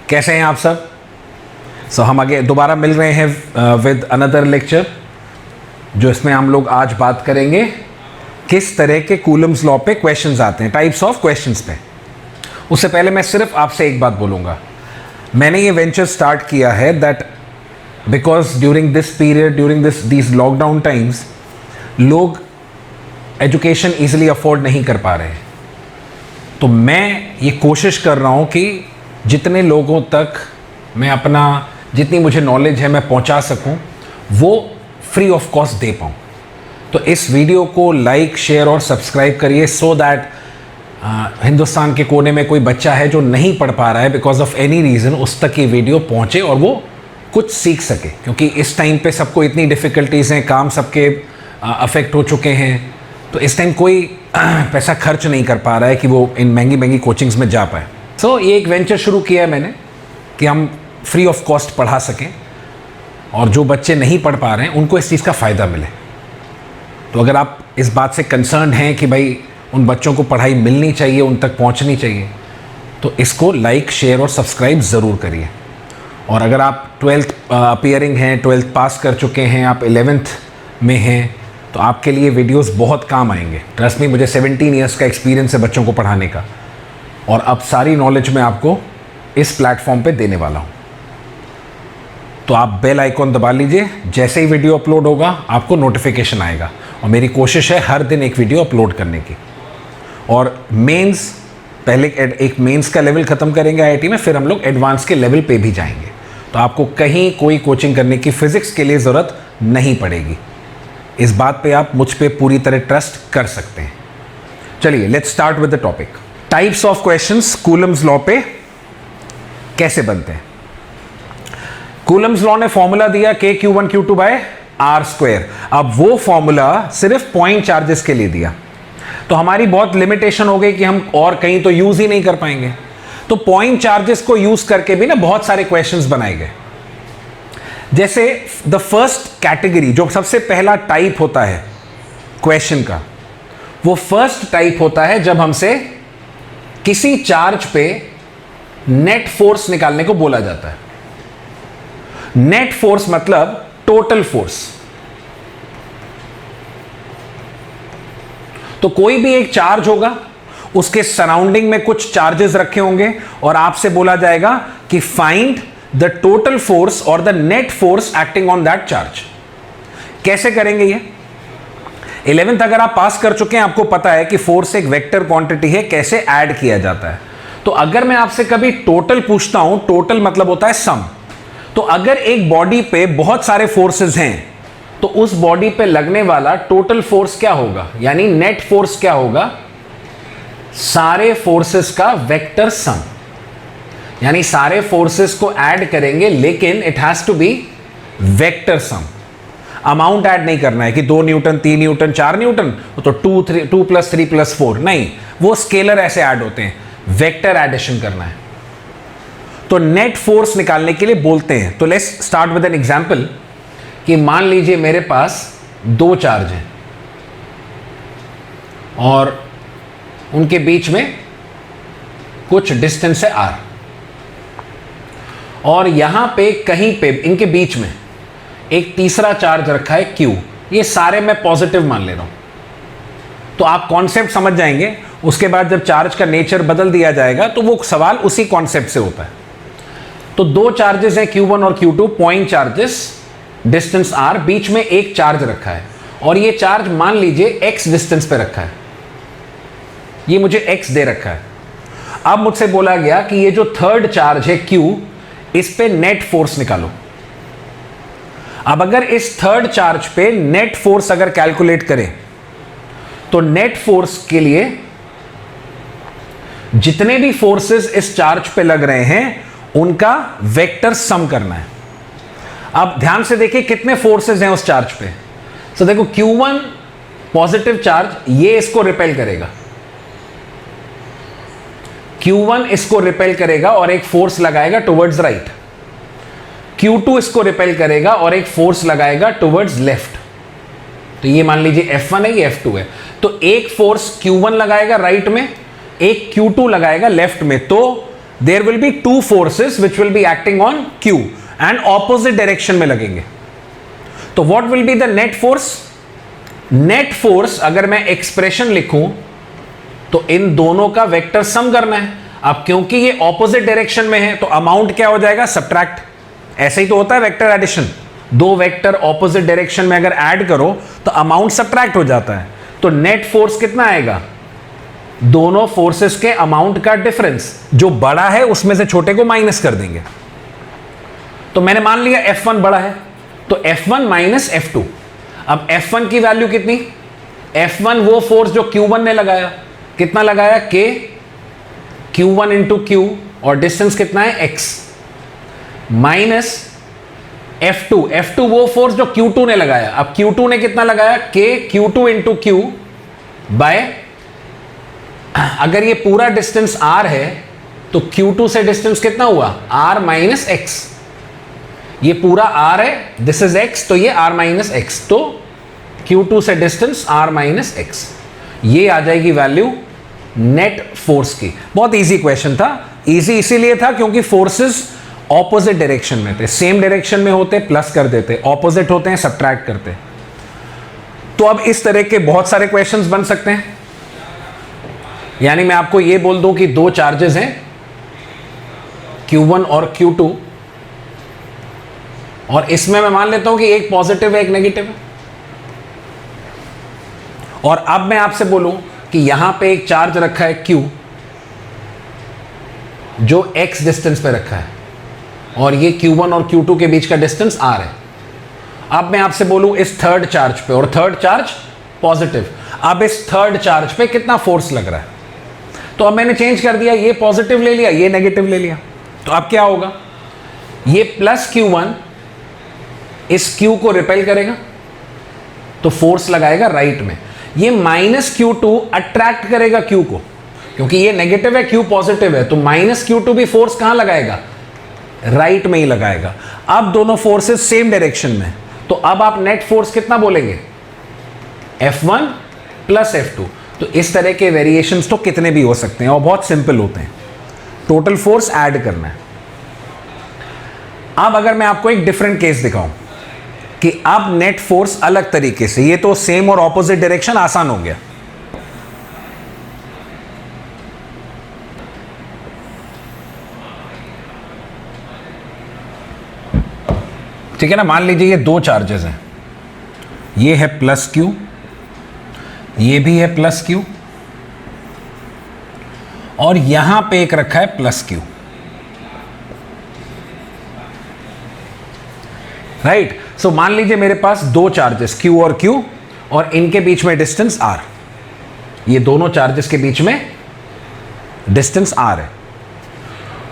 कैसे हैं आप सब? हम आगे दोबारा मिल रहे हैं विद अनदर लेक्चर, जो इसमें हम लोग आज बात करेंगे किस तरह के कूलम्स लॉ पे क्वेश्चंस आते हैं, टाइप्स ऑफ क्वेश्चंस पे। उससे पहले मैं सिर्फ आपसे एक बात बोलूँगा। मैंने ये वेंचर स्टार्ट किया है that because during this period, during these lockdown times, लोग एजुकेशन ईजिली अफोर्ड नहीं कर पा रहे हैं। तो मैं ये कोशिश कर रहा हूँ कि जितने लोगों तक मैं अपना, जितनी मुझे नॉलेज है मैं पहुँचा सकूँ, वो फ्री ऑफ कॉस्ट दे पाऊँ। तो इस वीडियो को लाइक, शेयर और सब्सक्राइब करिए सो दैट हिंदुस्तान के कोने में कोई बच्चा है जो नहीं पढ़ पा रहा है बिकॉज ऑफ एनी रीज़न, उस तक ये वीडियो पहुँचे और वो कुछ सीख सके। क्योंकि इस टाइम पे सबको इतनी डिफ़िकल्टीज़ हैं, काम सबके अफेक्ट हो चुके हैं, तो इस टाइम कोई पैसा खर्च नहीं कर पा रहा है कि वो इन महंगी महंगी कोचिंग्स में जा पाए। सो ये एक वेंचर शुरू किया है मैंने कि हम फ्री ऑफ कॉस्ट पढ़ा सकें और जो बच्चे नहीं पढ़ पा रहे हैं उनको इस चीज़ का फ़ायदा मिले। तो अगर आप इस बात से कंसर्न हैं कि भाई उन बच्चों को पढ़ाई मिलनी चाहिए, उन तक पहुंचनी चाहिए, तो इसको लाइक, शेयर और सब्सक्राइब ज़रूर करिए। और अगर आप 12th अपीयरिंग हैं, 12th पास कर चुके हैं, आप 11th में हैं, तो आपके लिए वीडियोस बहुत काम आएंगे। ट्रस्ट मी, मुझे 17 ईयर्स का एक्सपीरियंस है बच्चों को पढ़ाने का, और अब सारी नॉलेज मैं आपको इस प्लेटफॉर्म पे देने वाला हूँ। तो आप बेल आइकॉन दबा लीजिए, जैसे ही वीडियो अपलोड होगा आपको नोटिफिकेशन आएगा। और मेरी कोशिश है हर दिन एक वीडियो अपलोड करने की। और मेंस, पहले एक मेंस का लेवल ख़त्म करेंगे आईआईटी में, फिर हम लोग एडवांस के लेवल पे भी जाएंगे। तो आपको कहीं कोई कोचिंग करने की फिज़िक्स के लिए ज़रूरत नहीं पड़ेगी। इस बात पे आप मुझ पे पूरी तरह ट्रस्ट कर सकते हैं। चलिए let's start with the topic. Types of questions Coulomb's law पे कैसे बनते हैं। कूलम्स लॉ ने फॉर्मूला दिया Q1 Q2 bye are square. अब वो फॉर्मूला सिर्फ पॉइंट चार्जेस के लिए दिया, तो हमारी बहुत लिमिटेशन हो गई कि हम और कहीं तो यूज ही नहीं कर पाएंगे। तो पॉइंट चार्जेस को यूज करके भी ना बहुत सारे क्वेश्चंस बनाए गए। जैसे द फर्स्ट कैटेगरी, जो सबसे पहला टाइप होता है क्वेश्चन का, वो फर्स्ट टाइप होता है जब हमसे किसी चार्ज पे नेट फोर्स निकालने को बोला जाता है। नेट फोर्स मतलब टोटल फोर्स। तो कोई भी एक चार्ज होगा, उसके सराउंडिंग में कुछ चार्जेस रखे होंगे और आपसे बोला जाएगा कि फाइंड द टोटल फोर्स और the net force acting on that charge. कैसे करेंगे ये? 11th अगर आप पास कर चुके हैं, आपको पता है कि फोर्स एक वेक्टर क्वांटिटी है, कैसे ऐड किया जाता है। तो अगर मैं आपसे कभी टोटल पूछता हूं, टोटल मतलब होता है सम। तो अगर एक बॉडी पे बहुत सारे फोर्सेस हैं, तो उस बॉडी पे लगने वाला टोटल फोर्स क्या होगा, यानी नेट फोर्स क्या होगा? सारे फोर्सेस का वेक्टर सम। यानी सारे फोर्सेस को ऐड करेंगे, लेकिन it has to be vector sum. Amount add नहीं करना है कि 2 न्यूटन, 3 न्यूटन, 4 न्यूटन, तो 2 + 3 + 4 नहीं, वो स्केलर ऐसे ऐड होते हैं। वेक्टर एडिशन करना है। तो नेट फोर्स निकालने के लिए बोलते हैं। तो let's start with an example कि मान लीजिए मेरे पास 2 चार्ज हैं और उनके बीच में कुछ डिस्टेंस है r, और यहां पे कहीं पे इनके बीच में एक तीसरा चार्ज रखा है Q। ये सारे मैं पॉजिटिव मान ले रहा हूं। तो आप कॉन्सेप्ट समझ जाएंगे। उसके बाद जब चार्ज का नेचर बदल दिया जाएगा तो वो सवाल उसी कॉन्सेप्ट से होता है। तो 2 चार्जेस हैं Q1 और Q2, point charges, distance r, बीच में एक चार्ज रखा है और ये चार्ज मान लीजिए x डिस्टेंस पे रखा है। ये मुझे x दे रखा है। अब मुझसे बोला गया कि ये जो थर्ड चार्ज है Q, इस पे नेट फोर्स निकालो। अब अगर इस थर्ड चार्ज पे नेट फोर्स अगर कैलकुलेट करें, तो नेट फोर्स के लिए जितने भी फोर्सेस इस चार्ज पे लग रहे हैं उनका वेक्टर सम करना है। अब ध्यान से देखिए कितने फोर्सेस हैं उस चार्ज पे। तो देखो Q1 पॉजिटिव चार्ज, ये इसको रिपेल करेगा, Q1 इसको रिपेल करेगा और एक फोर्स लगाएगा टुवर्ड्स राइट। Q2 इसको रिपेल करेगा और एक फोर्स लगाएगा टुवर्ड्स लेफ्ट। तो ये मान लीजिए F1 है, ये F2 है। तो एक फोर्स Q1 लगाएगा राइट में, एक Q2 लगाएगा लेफ्ट में। तो there will be two forces which will be acting on Q and opposite direction में लगेंगे. तो what will be the net force? Net force अगर मैं एक्सप्रेशन लिखूं तो इन दोनों का वेक्टर सम करना है. अब क्योंकि ये ऑपोजिट डायरेक्शन में है तो अमाउंट क्या हो जाएगा? सब्ट्रैक्ट. ऐसे ही तो होता है वेक्टर एडिशन. दो वेक्टर ऑपोजिट डायरेक्शन में अगर ऐड करो तो अमाउंट सब्ट्रैक्ट हो जाता है. तो नेट फोर्स कितना आएगा? दोनों फोर्सेस के अमाउंट का डिफरेंस, जो बड़ा है उसमें से छोटे को माइनस कर देंगे. तो मैंने मान लिया F1 बड़ा है तो F1 माइनस F2. अब F1 की वैल्यू कितनी? F1 वो फोर्स जो Q1 ने लगाया. कितना लगाया? K Q1 इंटू Q और डिस्टेंस कितना है? X माइनस F2 वो फोर्स जो Q2 ने लगाया. अब Q2 ने कितना लगाया? K Q2 into Q bye, अगर ये पूरा डिस्टेंस R है तो Q2 से डिस्टेंस कितना हुआ? R minus X. ये पूरा R है, दिस इज X, तो ये R माइनस X. तो Q2 से डिस्टेंस R माइनस X. ये आ जाएगी वैल्यू नेट फोर्स की. बहुत इजी क्वेश्चन था. इजी इसीलिए था क्योंकि फोर्सेस ऑपोजिट डायरेक्शन में थे. सेम डायरेक्शन में होते प्लस कर देते, ऑपोजिट होते हैं सब्ट्रैक्ट करते. तो अब इस तरह के बहुत सारे क्वेश्चंस बन सकते हैं. यानी मैं आपको यह बोल दूं कि दो चार्जेस हैं Q1 और Q2 और इसमें मैं मान लेता हूं कि एक पॉजिटिव है एक नेगेटिव है. और अब मैं आपसे बोलूं कि यहां पे एक चार्ज रखा है Q जो X डिस्टेंस पे रखा है और ये Q1 और Q2 के बीच का डिस्टेंस R है. अब मैं आपसे बोलूं इस थर्ड चार्ज पे, और थर्ड चार्ज पॉजिटिव. अब इस थर्ड चार्ज पे कितना फोर्स लग रहा है? तो अब मैंने चेंज कर दिया, ये पॉजिटिव ले लिया, ये नेगेटिव ले लिया. तो अब क्या होगा? ये प्लस Q1 इस Q को रिपेल करेगा तो फोर्स लगाएगा राइट में. ये माइनस Q2 अट्रैक्ट करेगा Q को, क्योंकि ये नेगेटिव है Q पॉजिटिव है, तो माइनस Q2 भी फोर्स कहां लगाएगा? राइट में ही लगाएगा. अब दोनों फोर्सेस सेम डायरेक्शन में, तो अब आप नेट फोर्स कितना बोलेंगे? F1 plus F2. तो इस तरह के वेरिएशंस तो कितने भी हो सकते हैं और बहुत सिंपल होते हैं. टोटल फोर्स ऐड करना है. अब अगर मैं आपको एक डिफरेंट केस दिखाऊं कि अब नेट फोर्स अलग तरीके से, ये तो सेम और ऑपोजिट डायरेक्शन आसान हो गया. ठीक है ना. मान लीजिए ये दो चार्जेस हैं, ये है प्लस Q, ये भी है प्लस Q और यहां पे एक रखा है प्लस Q. राइट. सो मान लीजिए मेरे पास दो चार्जेस Q और Q और इनके बीच में डिस्टेंस R. ये दोनों चार्जेस के बीच में डिस्टेंस R है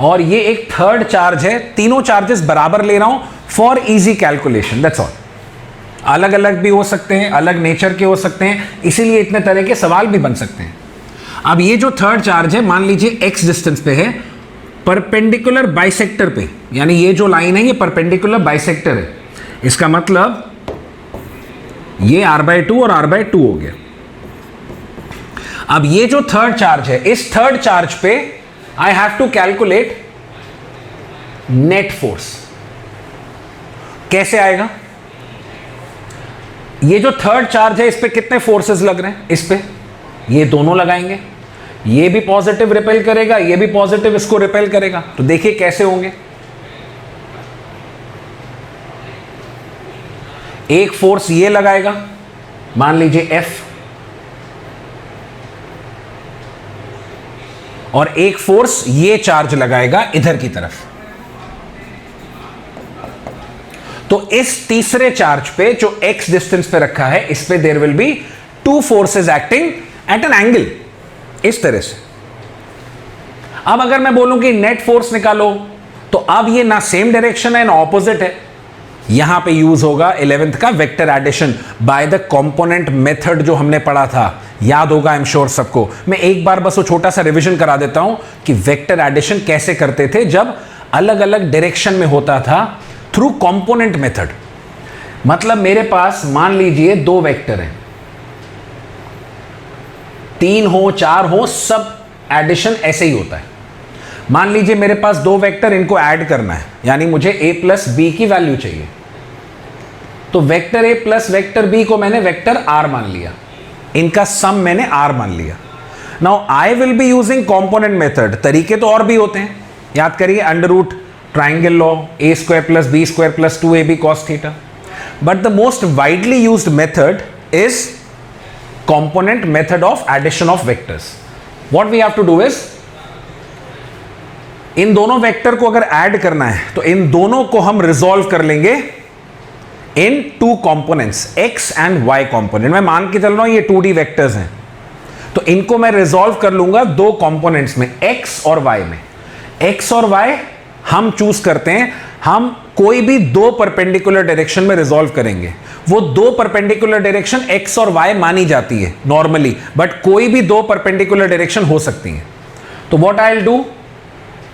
और ये एक थर्ड चार्ज है. तीनों चार्जेस बराबर ले रहा हूं for easy calculation, that's all. अलग अलग भी हो सकते हैं, अलग नेचर के हो सकते हैं, इसीलिए इतने तरह के सवाल भी बन सकते हैं. अब ये जो थर्ड चार्ज है मान लीजिए x डिस्टेंस पे है, परपेंडिकुलर बाइसेक्टर पे, यानी ये जो लाइन है ये परपेंडिकुलर बाइसेक्टर है. इसका मतलब ये r/2 और r/2 हो गया. अब ये जो थर्ड चार्ज है, इस थर्ड चार्ज पे I have to calculate net force. कैसे आएगा? ये जो थर्ड चार्ज है इस पे कितने फोर्सेस लग रहे हैं? इस पे ये दोनों लगाएंगे, ये भी पॉजिटिव रिपेल करेगा, ये भी पॉजिटिव इसको रिपेल करेगा. तो देखिए कैसे होंगे. एक फोर्स ये लगाएगा, मान लीजिए F, और एक फोर्स ये चार्ज लगाएगा इधर की तरफ. तो इस तीसरे चार्ज पे जो x डिस्टेंस पे रखा है, इस पे there will be two forces acting at an angle, इस तरह से. अब अगर मैं बोलूं कि नेट फोर्स निकालो, तो अब ये ना सेम डायरेक्शन है ना ऑपोजिट है. यहां पे यूज होगा 11th का vector addition by the component method जो हमने पढ़ा था. याद होगा आई एम श्योर सबको. मैं एक बार बस वो छोटा सा रिवीजन करा देता हूं कि वेक्टर एडिशन कैसे करते थे जब अलग अलग डायरेक्शन में होता था थ्रू कंपोनेंट मेथड. मतलब मेरे पास मान लीजिए दो वेक्टर हैं, तीन हो चार हो, सब एडिशन ऐसे ही होता है. मान लीजिए मेरे पास दो वेक्टर, इनको ऐड करना है, यानी मुझे a प्लस बी की वैल्यू चाहिए। तो vector a plus vector b को मैंने वेक्टर r मान लिया, इनका सम मैंने r मान लिया। Now I will be using component method. तरीके तो और भी होते हैं, याद करिए, under root triangle law, a square plus B square plus 2ab cos थीटा। But the most widely used method is component method of addition of vectors. What we have to do is, इन दोनों vector को अगर add करना है तो इन दोनों को हम रिजॉल्व कर लेंगे in two components, x and y component. मैं मान के चल रहा हूं ये 2D वेक्टर्स हैं, तो इनको मैं रिजॉल्व कर लूंगा दो कंपोनेंट्स में, x और y में। x और y हम चूज करते हैं, हम कोई भी दो परपेंडिकुलर डायरेक्शन में रिजॉल्व करेंगे। वो दो परपेंडिकुलर डायरेक्शन x और y मानी जाती है नॉर्मली, बट कोई भी दो परपेंडिकुलर डायरेक्शन हो सकती है। तो व्हाट आई विल डू,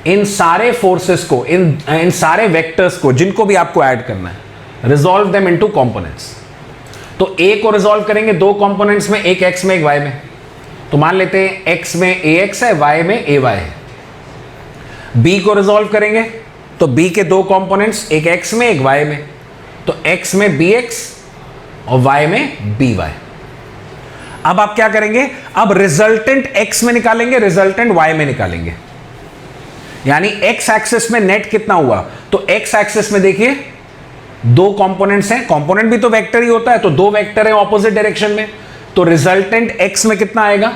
इन सारे फोर्सेस को, इन सारे वेक्टर्स को जिनको भी आपको ऐड करना है, रिजॉल्व देम इनटू कंपोनेंट्स। तो a को रिजॉल्व करेंगे दो कंपोनेंट्स में, एक x में एक y में। तो मान लेते हैं x में ax है, y में ay है। b को रिजॉल्व करेंगे तो b के दो कंपोनेंट्स, एक x में एक y में। तो x में bx और y में by। अब आप क्या करेंगे, अब रिजल्टेंट x में निकालेंगे, रिजल्टेंट y में निकालेंगे। यानी x एक्सिस में नेट कितना हुआ, तो x एक्सिस में देखिए दो कंपोनेंट्स हैं, कंपोनेंट भी तो वेक्टर ही होता है, तो दो वेक्टर है ऑपोजिट डायरेक्शन में, तो रिजल्टेंट x में कितना आएगा,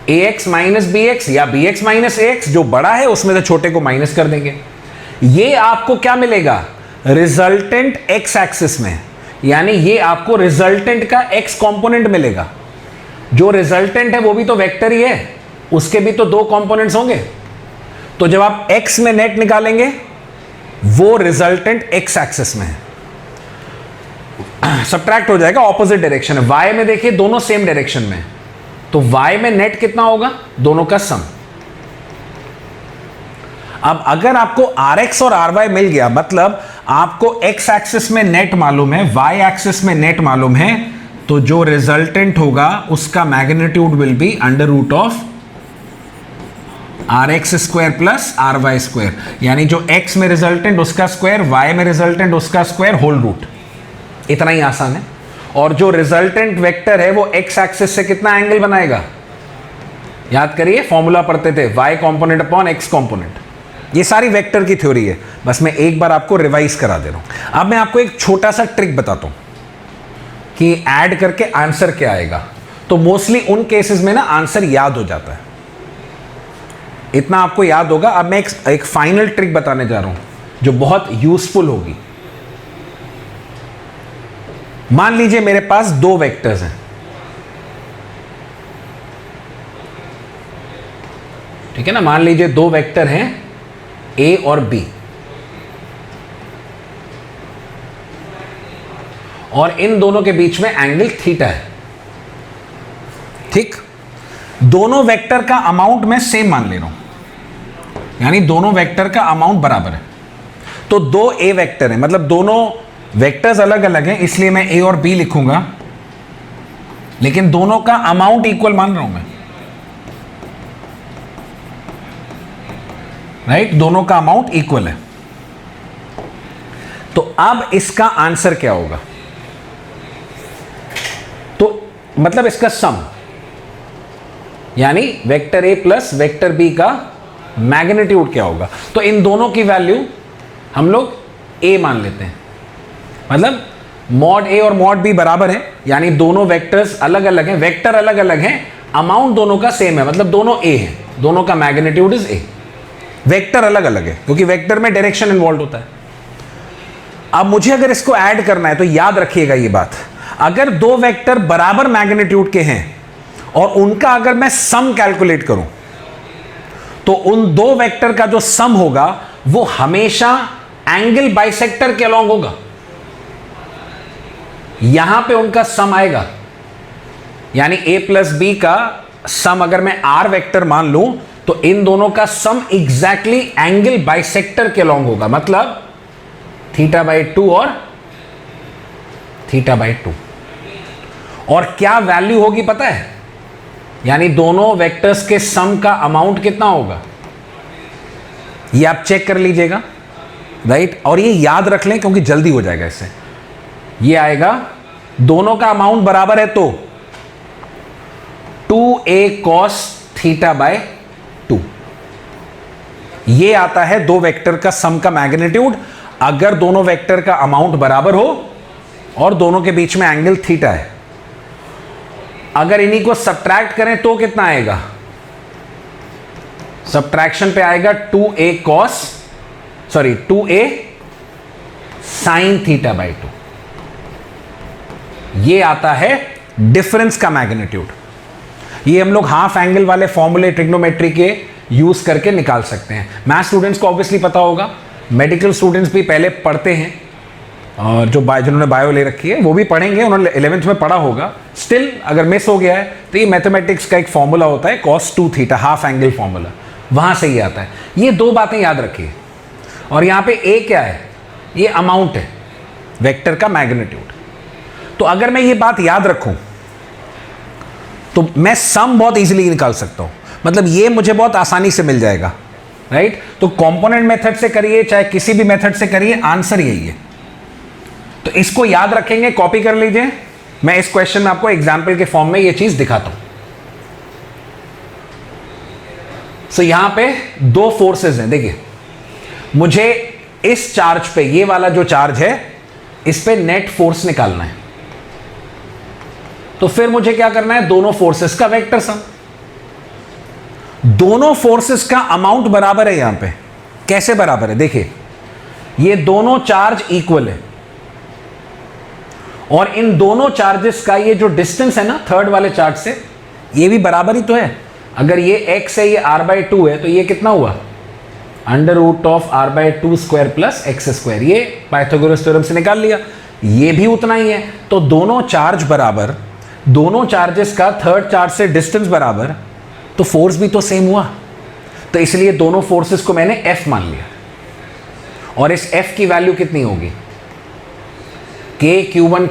ax माइनस bx या bx माइनस ax, जो बड़ा है उसमें से छोटे को माइनस कर देंगे। ये आपको क्या मिलेगा, रिजल्टेंट x एक्सिस में, यानी ये आपको रिजल्टेंट का x कंपोनेंट मिलेगा। जो रिजल्टेंट है वो भी तो वेक्टर ही है, उसके भी तो दो कंपोनेंट्स होंगे। तो जब आप x में नेट निकालेंगे वो रिजल्टेंट x एक्सिस में है, सब्ट्रैक्ट हो जाएगा, ऑपोजिट डायरेक्शन है। y में देखिए दोनों सेम डायरेक्शन में, तो y में नेट कितना होगा, दोनों का सम। अब अगर आपको rx और ry मिल गया, मतलब आपको x एक्सिस में नेट मालूम है, y एक्सिस में नेट मालूम है, तो जो रिजल्टेंट होगा उसका magnitude will be under root of rx square plus ry square. यानी जो x में रिजल्टेंट उसका स्क्वायर, y में रिजल्टेंट उसका स्क्वायर, होल रूट। इतना ही आसान है। और जो रिजल्टेंट वेक्टर है वो x एक्सिस से कितना एंगल बनाएगा, याद करिए फॉर्मूला पढ़ते थे, y component upon x component. ये सारी वेक्टर की थ्योरी है, बस मैं एक बार आपको रिवाइज करा दे रहा हूं। अब मैं आपको एक छोटा सा ट्रिक बताता हूं कि ऐड करके आंसर क्या आएगा। तो मोस्टली उन केसेस में ना आंसर याद हो जाता है, इतना आपको याद होगा। अब मैं एक फाइनल ट्रिक बताने जा रहा हूं जो बहुत यूजफुल होगी। मान लीजिए मेरे पास दो वेक्टर्स हैं, ठीक है ना, मान लीजिए दो वेक्टर हैं a और b, और इन दोनों के बीच में एंगल थीटा है, ठीक। दोनों वेक्टर का अमाउंट मैं सेम मान ले रहा हूं, यानी दोनों वेक्टर का अमाउंट बराबर है। तो दो a वेक्टर है, मतलब दोनों वेक्टर्स अलग अलग हैं, इसलिए मैं a और b लिखूंगा, लेकिन दोनों का अमाउंट इक्वल मान रहा हूं मैं, राइट, दोनों का अमाउंट इक्वल है। तो अब इसका आंसर क्या होगा, तो मतलब इसका सम, यानी vector a plus vector b का मैग्नीट्यूड क्या होगा। तो इन दोनों की वैल्यू हम लोग a मान लेते हैं, मतलब मॉड a और मॉड b बराबर है, यानी दोनों वेक्टर्स अलग अलग हैं, वेक्टर अलग अलग हैं, अमाउंट दोनों का सेम है, मतलब दोनों a है, दोनों का मैग्नीट्यूड इज a। वेक्टर अलग अलग है क्योंकि वेक्टर में डायरेक्शन इन्वॉल्व होता है। अब मुझे अगर इसको ऐड करना है तो याद रखिएगा ये बात, अगर दो वेक्टर बराबर मैग्नीट्यूड के हैं और उनका अगर मैं सम कैलकुलेट करूं, तो उन दो वेक्टर का जो सम होगा वो हमेशा एंगल बाइसेक्टर के अलोंग होगा, यहां पे उनका सम आएगा। यानी a प्लस b का सम अगर मैं r वेक्टर मान लूं, तो इन दोनों का सम एग्जैक्टली एंगल बाइसेक्टर के अलोंग होगा, मतलब θ/2 और θ/2। और क्या वैल्यू होगी पता है, यानी दोनों वेक्टर्स के सम का अमाउंट कितना होगा, ये आप चेक कर लीजिएगा, राइट। और ये याद रख लें क्योंकि जल्दी हो जाएगा इससे। ये आएगा, दोनों का अमाउंट बराबर है तो 2a cos थीटा बाय 2। ये आता है दो वेक्टर का सम का मैग्नीट्यूड अगर दोनों वेक्टर का अमाउंट बराबर हो और दोनों के बीच में एंगल थीटा है। अगर इन्हीं को सब्ट्रैक्ट करें तो कितना आएगा? सब्ट्रैक्शन पे आएगा 2a sin थीटा बाई 2। ये आता है डिफरेंस का मैग्नीट्यूड। ये हम लोग हाफ एंगल वाले फॉर्मूले ट्रिग्नोमेट्री के यूज करके निकाल सकते हैं। मैथ स्टूडेंट्स को ऑब्वियसली पता होगा, मेडिकल स्टूडेंट्स भी पहले पढ़ते हैं, और जो जिन्होंने बायो ले रखी है वो भी पढ़ेंगे, उन्होंने 11th में पढ़ा होगा। स्टिल अगर मिस हो गया है तो ये मैथमेटिक्स का एक फॉर्मूला होता है cos 2 theta, half angle formula, वहां से ये आता है। ये दो बातें याद रखिए। और यहां पे a क्या है? ये अमाउंट है, वेक्टर का मैग्नीट्यूड। तो अगर मैं ये बात याद रखूं तो मैं सम बहुत इजीली निकाल सकता हूं, मतलब ये मुझे बहुत आसानी से मिल जाएगा, राइट। तो कंपोनेंट मेथड से करिए चाहे किसी भी मेथड से करिए, आंसर यही है। तो इसको याद रखेंगे, कॉपी कर लीजिए। मैं इस क्वेश्चन में आपको एग्जाम्पल के फॉर्म में ये चीज दिखाता हूं। सो यहां पे दो फोर्सेस हैं, देखिए मुझे इस चार्ज पे, ये वाला जो चार्ज है इस पे नेट फोर्स निकालना है। तो फिर मुझे क्या करना है? दोनों फोर्सेस का वेक्टर सम। दोनों फोर्सेस का अमाउंट बराबर है। यहां पे कैसे बराबर है? देखिए ये दोनों चार्ज इक्वल है और इन दोनों चार्जेस का ये जो डिस्टेंस है ना थर्ड वाले चार्ज से, ये भी बराबर ही तो है। अगर ये x है, ये r/2 है, तो ये कितना हुआ? √of r/2 square plus x square. ये पाइथागोरस थ्योरम से निकाल लिया। ये भी उतना ही है। तो दोनों चार्ज बराबर, दोनों चार्जेस का थर्ड चार्ज से डिस्टेंस बराबर, तो फोर्स भी तो सेम हुआ। तो इसलिए दोनों फोर्सेस को मैंने F मान लिया। और इस F की वैल्यू कितनी होगी? K Q1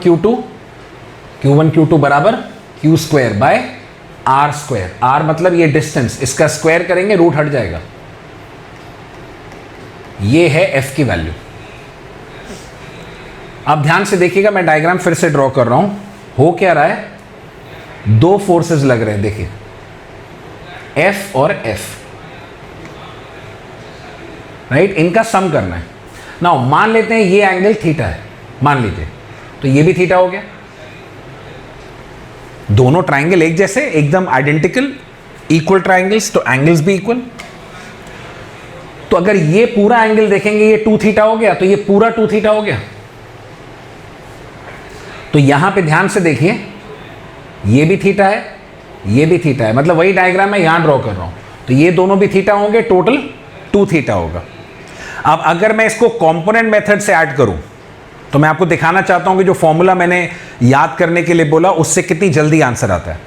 Q2 बराबर Q square by R square. R मतलब ये डिस्टेंस, इसका स्क्वायर करेंगे रूट हट जाएगा। ये है F की वैल्यू। अब ध्यान से देखिएगा, मैं डायग्राम फिर से ड्रॉ कर रहा हूं। हो क्या रहा है? दो फोर्सेस लग रहे हैं, देखिए F और F, राइट। इनका सम करना है। नाउ मान लेते हैं ये एंगल थीटा है, मान लीजिए, तो ये भी थीटा हो गया। दोनों ट्राइंगल एक जैसे, एकदम आइडेंटिकल, इक्वल ट्राइंगल्स, तो एंगल्स भी इक्वल। तो अगर ये पूरा एंगल देखेंगे, ये 2 थीटा हो गया, तो ये पूरा 2 थीटा हो गया। तो यहां पे ध्यान से देखिए, ये भी थीटा है, ये भी थीटा है, मतलब वही डायग्राम मैं यहां ड्रॉ कर रहा हूं। तो ये दोनों भी थीटा होंगे, टोटल 2 थीटा होगा। अब अगर मैं इसको कंपोनेंट मेथड से ऐड करूं, तो मैं आपको दिखाना चाहता हूं कि जो फॉर्मूला मैंने याद करने के लिए बोला उससे कितनी जल्दी आंसर आता है।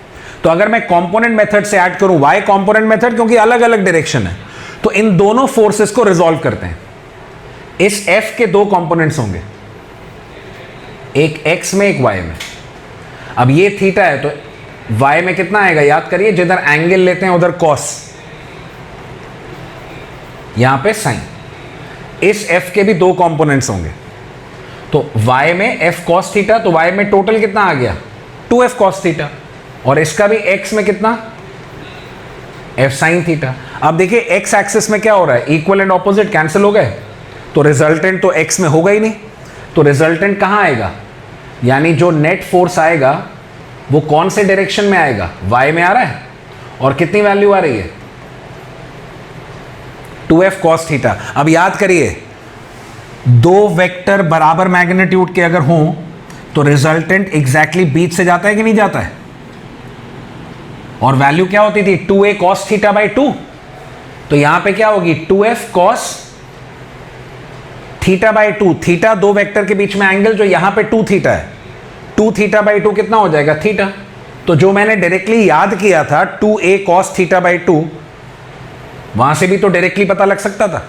तो अगर मैं कंपोनेंट मेथड से ऐड करूं, वाई कंपोनेंट मेथड, क्योंकि अलग अलग डायरेक्शन है, तो इन दोनों फोर्सेस को रिजॉल्व करते हैं। इस F के दो कंपोनेंट्स होंगे, एक x में एक y में। अब ये थीटा है तो y में कितना आएगा? याद करिए, जिधर एंगल लेते हैं उधर cos, यहां पे sin। इस F के भी दो कंपोनेंट्स होंगे, तो y में f cos थीटा, तो y में टोटल कितना आ गया? 2f cos theta. और इसका भी x में कितना? f sin theta. अब देखिए x एक्सिस में क्या हो रहा है? इक्वल एंड ऑपोजिट कैंसिल हो गए, तो रिजल्टेंट तो x में होगा ही नहीं। तो रिजल्टेंट कहां आएगा? यानी जो नेट फोर्स आएगा वो कौन से डायरेक्शन में आएगा? y में आ रहा है। और कितनी वैल्यू आ रही है? 2f cos theta. अब याद करिए, दो वेक्टर बराबर मैग्नीट्यूड के अगर हों तो रिजल्टेंट एग्जैक्टली बीच से जाता है कि नहीं जाता है? और वैल्यू क्या होती थी? 2a cos theta by 2। तो यहां पे क्या होगी? 2f cos theta by 2। Theta दो वेक्टर के बीच में एंगल, जो यहां पे 2 थीटा है, 2 थीटा बाई 2 कितना हो जाएगा? थीटा। तो जो मैंने डायरेक्टली याद किया था 2a cos थीटा बाई 2, वहां से भी तो डायरेक्टली पता लग सकता था,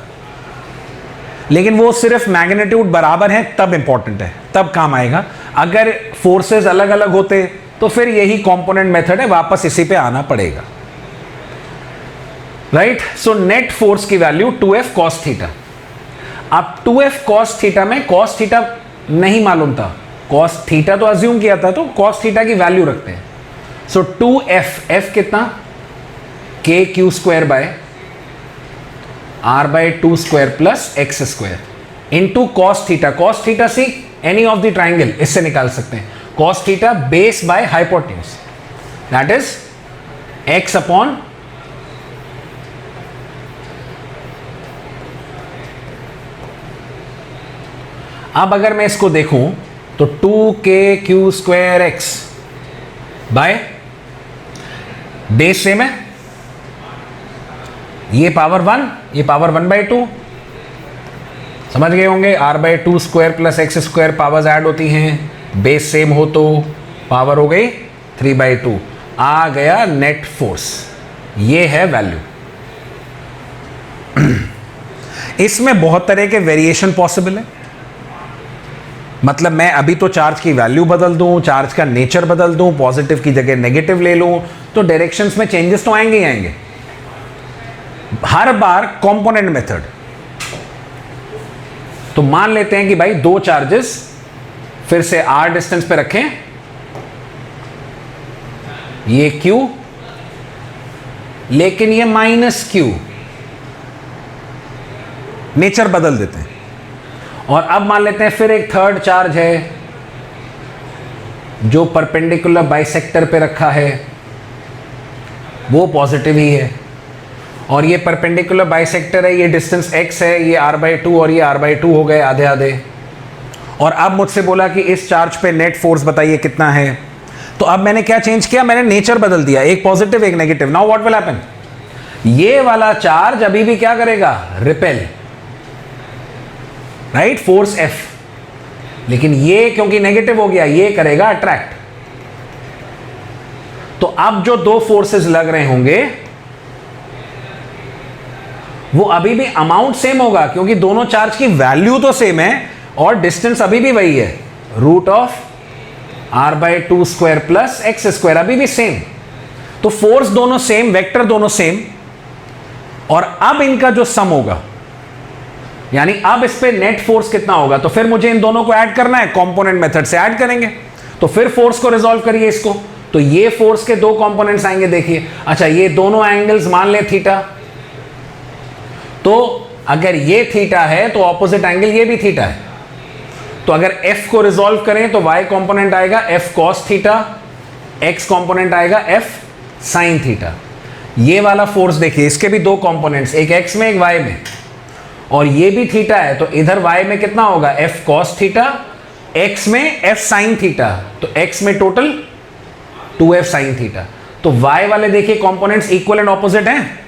लेकिन वो सिर्फ मैग्नीट्यूड बराबर है तब इंपॉर्टेंट है, तब काम आएगा। अगर फोर्सेस अलग अलग होते तो फिर यही कंपोनेंट मेथड है, वापस इसी पे आना पड़ेगा। राइट। सो नेट फोर्स की वैल्यू 2F cos थीटा। अब 2F cos थीटा में cos थीटा नहीं मालूम था, cos थीटा तो अज्यूम किया था, तो cos थीटा की वैल्यू रखते हैं। सो 2F, F कितना, k Q square by r by 2 square plus x square into cos theta. cos theta से एनी ऑफ द ट्राइंगल इससे निकाल सकते हैं। cos theta base by hypotenuse, that is x upon अब अगर मैं इसको देखूं तो 2k Q square X by base same है, ये पावर 1, ये पावर 1/2, समझ गए होंगे। r by 2 square plus X square powers add होती हैं, बेस सेम हो तो पावर हो गई 3/2, आ गया नेट फोर्स। ये है वैल्यू। इसमें बहुत तरह के वेरिएशन पॉसिबल है, मतलब मैं अभी तो चार्ज की वैल्यू बदल दूं, चार्ज का नेचर बदल दूं, पॉजिटिव की जगह नेगेटिव ले लूं, तो डायरेक्शंस में चेंजेस तो आएंगे ही आएंगे। हर बार कंपोनेंट मेथड। तो मान लेते हैं कि भाई दो चार्जेस फिर से r डिस्टेंस पे रखें, ये q लेकिन ये -q, नेचर बदल देते हैं। और अब मान लेते हैं फिर एक थर्ड चार्ज है जो परपेंडिकुलर बाइसेक्टर पे रखा है, वो पॉजिटिव ही है, और ये परपेंडिकुलर बाइसेक्टर है, ये डिस्टेंस x है, ये r/2 और ये r/2 हो गए आधे आधे। और अब मुझसे बोला कि इस चार्ज पे नेट फोर्स बताइए कितना है। तो अब मैंने क्या चेंज किया, मैंने नेचर बदल दिया, एक पॉजिटिव एक negative. Now what will happen, ये वाला चार्ज अभी भी क्या करेगा, रिपेल, राइट, फोर्स F, लेकिन ये क्योंकि नेगेटिव हो गया ये करेगा अट्रैक्ट। तो अब जो दो फोर्सेस लग रहे होंगे वो अभी भी अमाउंट सेम होगा, क्योंकि दोनों चार्ज की वैल्यू तो सेम है और डिस्टेंस अभी भी वही है, root of r/2 square plus X square, अभी भी सेम। तो फोर्स दोनों सेम, वेक्टर दोनों सेम, और अब इनका जो सम होगा, यानी अब इस पे नेट फोर्स कितना होगा, तो फिर मुझे इन दोनों को ऐड करना है, कंपोनेंट मेथड से ऐड करेंगे। तो फिर फोर्स को रिजॉल्व करिए इसको, तो ये फोर्स के दो कंपोनेंट्स आएंगे, देखिए। अच्छा, ये दोनों एंगल्स मान ले थीटा, तो अगर ये थीटा है तो ऑपोजिट एंगल ये भी थीटा है। तो अगर f को रिजॉल्व करें तो y कंपोनेंट आएगा f cos theta, x component आएगा f sin थीटा। ये वाला फोर्स देखिए, इसके भी दो कंपोनेंट्स, एक x में एक y में, और ये भी थीटा है, तो इधर y में कितना होगा, f cos थीटा, x में f sin थीटा, तो x में टोटल 2f sin थीटा। तो y वाले देखिए कंपोनेंट्स इक्वल एंड ऑपोजिट हैं,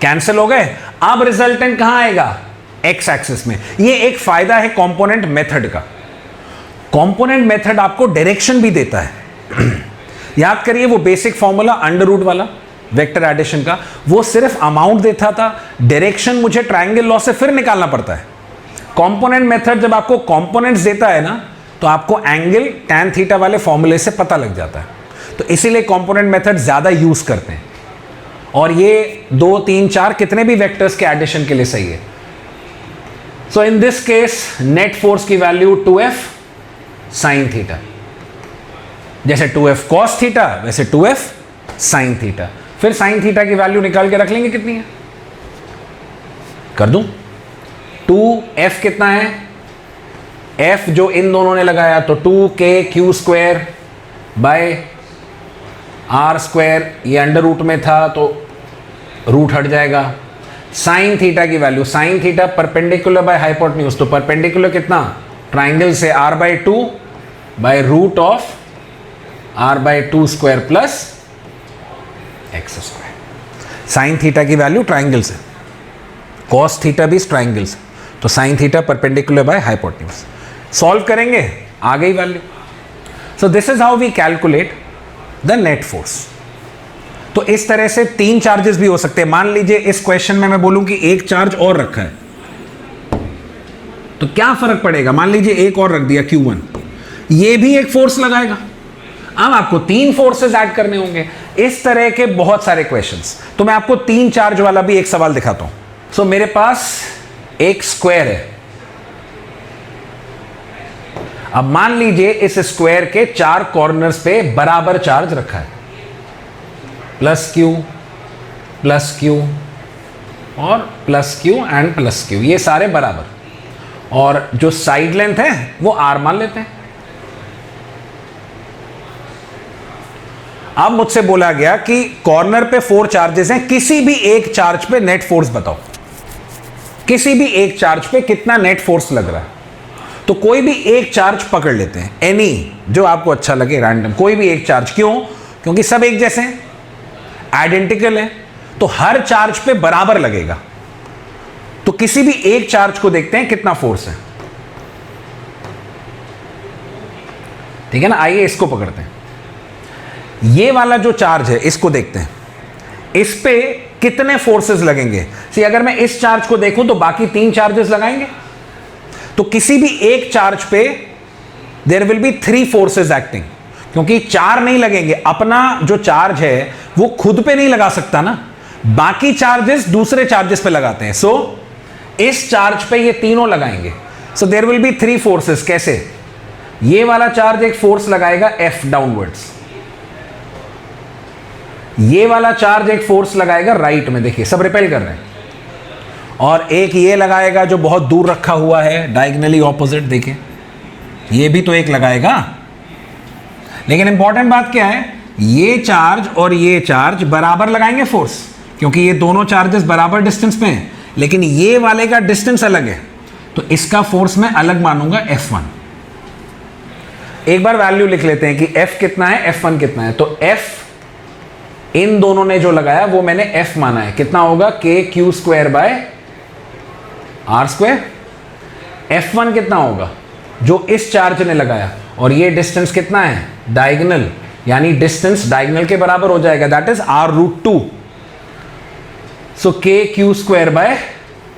कैंसिल हो गए। अब रिजल्टेंट कहां आएगा, x एक्सिस में। ये एक फायदा है कंपोनेंट मेथड का। कंपोनेंट मेथड आपको डायरेक्शन भी देता है। याद करिए वो बेसिक फॉर्मूला अंडर रूट वाला वेक्टर एडिशन का, वो सिर्फ अमाउंट देता था, डायरेक्शन मुझे ट्रायंगल लॉ से फिर निकालना पड़ता है। कंपोनेंट मेथड जब आपको कंपोनेंट्स देता है ना, तो आपको एंगल tan थीटा वाले फॉर्मूले से पता लग जाता है। तो इसीलिए कंपोनेंट मेथड ज्यादा यूज करते हैं, और ये 2, 3, 4 कितने भी वेक्टर्स के एडिशन के लिए सही है। So in this case net force की वैल्यू 2f sin थीटा, जैसे 2f cos थीटा वैसे 2f sin थीटा। फिर sin थीटा की वैल्यू निकाल के रख लेंगे, कितनी है कर दूं, 2f कितना है, f जो इन दोनों ने लगाया, तो 2k Q square by r square, ये अंडर रूट में था तो रूट हट जाएगा। साइन थीटा की value, sine theta perpendicular by hypotenuse, तो परपेंडिकुलर कितना, ट्राइंगल से r/2 by root of r/2 square plus X square. Sine theta की वैल्यू ट्राइंगल से, कॉस थीटा भी ट्राइंगल से, तो sine theta perpendicular by hypotenuse. Solve करेंगे, आ गई value. So this is how we calculate the net force. तो इस तरह से 3 चार्जेस भी हो सकते हैं। मान लीजिए इस क्वेश्चन में मैं बोलूं कि एक चार्ज और रखा है, तो क्या फर्क पड़ेगा, मान लीजिए एक और रख दिया Q1, ये भी एक फोर्स लगाएगा। अब आपको 3 फोर्सेस ऐड करने होंगे, इस तरह के बहुत सारे क्वेश्चंस। तो मैं आपको 3 चार्ज वाला भी एक सवाल दिखाता हूं। सो मेरे पास एक स्क्वायर है। अब मान लीजिए इस स्क्वायर के 4 कॉर्नर्स पे बराबर चार्ज रखा है, प्लस क्यू और plus Q and plus Q, ये सारे बराबर, और जो साइड लेंथ है वो आर मान लेते हैं। अब मुझसे बोला गया कि कॉर्नर पे 4 चार्जेस हैं, किसी भी एक चार्ज पे नेट फोर्स बताओ, किसी भी एक चार्ज पे कितना नेट फोर्स लग रहा है। तो कोई भी एक चार्ज पकड़ लेते हैं, एनी जो आपको अच्छा लगे, रैंडम कोई भी एक चार्ज। क्यों? क्योंकि सब एक जैसे हैं, आइडेंटिकल है, तो हर चार्ज पे बराबर लगेगा। तो किसी भी एक चार्ज को देखते हैं कितना फोर्स है, ठीक है ना। आइए इसको पकड़ते हैं, ये वाला जो चार्ज है इसको देखते हैं, इस पे कितने फोर्सेस लगेंगे। सी अगर मैं इस चार्ज को देखूं तो बाकी 3 चार्जेस लगाएंगे, तो किसी भी एक चार्ज पे there will be 3 forces acting, क्योंकि 4 नहीं लगेंगे। अपना जो चार्ज है वो खुद पे नहीं लगा सकता ना, बाकी चार्जेस दूसरे चार्जेस पे लगाते हैं। सो इस चार्ज पे ये तीनों लगाएंगे। So there will be 3 forces. कैसे? ये वाला चार्ज एक फोर्स लगाएगा F डाउनवर्ड्स, ये वाला चार्ज एक फोर्स लगाएगा राइट में, देखिए सब रिपेल कर रहे हैं, और एक ये लगाएगा जो बहुत दूर रखा हुआ है डायगोनली ऑपोजिट, देखिए ये भी तो एक लगाएगा। लेकिन इंपॉर्टेंट बात क्या है, ये चार्ज और ये चार्ज बराबर लगाएंगे फोर्स, क्योंकि ये दोनों चार्जेस बराबर डिस्टेंस पे हैं, लेकिन ये वाले का डिस्टेंस अलग है, तो इसका फोर्स मैं अलग मानूंगा F1। एक बार वैल्यू लिख लेते हैं कि F कितना है, F1 कितना है। तो F इन दोनों ने जो लगाया वो मैंने F माना है, कितना होगा KQ² बाय R²। F1 कितना होगा जो इस चार्ज ने लगाया, और ये डिस्टेंस कितना है, डायगोनल, यानी डिस्टेंस डायगोनल के बराबर हो जाएगा, that is R√2। So KQ² bye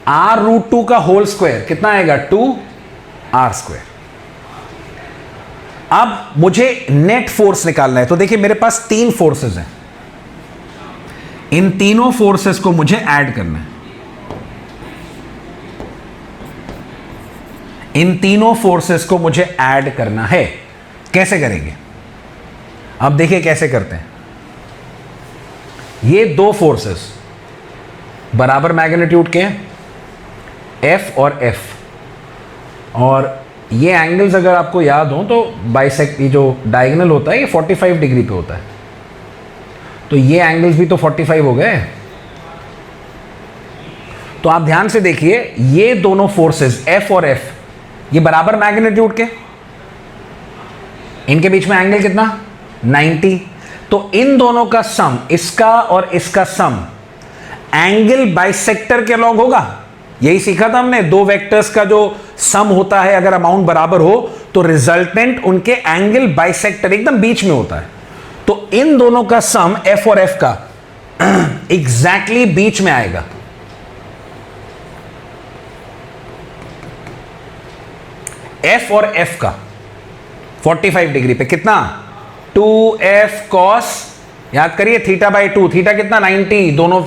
R√2 का होल स्क्वायर कितना आएगा, 2R²। अब मुझे नेट फोर्स निकालना है, तो देखिए मेरे पास 3 फोर्सेस हैं, इन तीनों फोर्सेस को मुझे ऐड करना है। इन तीनों फोर्सेस को मुझे ऐड करना है। कैसे करेंगे? अब देखिए कैसे करते हैं। ये 2 फोर्सेस बराबर मैग्नीट्यूड के हैं, F और F, और ये एंगल्स अगर आपको याद हो तो बाइसेक्ट, ये जो डायगोनल होता है ये 45 डिग्री पे होता है, तो ये एंगल्स भी तो 45 हो गए। तो आप ध्यान से देखिए, ये दोनों फोर्सेस F और F ये बराबर मैग्नीट्यूड के, इनके बीच में एंगल कितना, 90। तो इन दोनों का सम, इसका और इसका सम एंगल बाइसेक्टर के अलॉन्ग होगा। यही सीखा था हमने, 2 वेक्टर्स का जो सम होता है अगर अमाउंट बराबर हो तो रिजल्टेंट उनके एंगल बाइसेक्टर एकदम बीच में होता है। तो इन दोनों का सम F और F का एग्जैक्टली बीच में आएगा। F और F का 45 डिग्री पे कितना, 2F cos, याद करिए θ/2, थीटा कितना 90, दोनों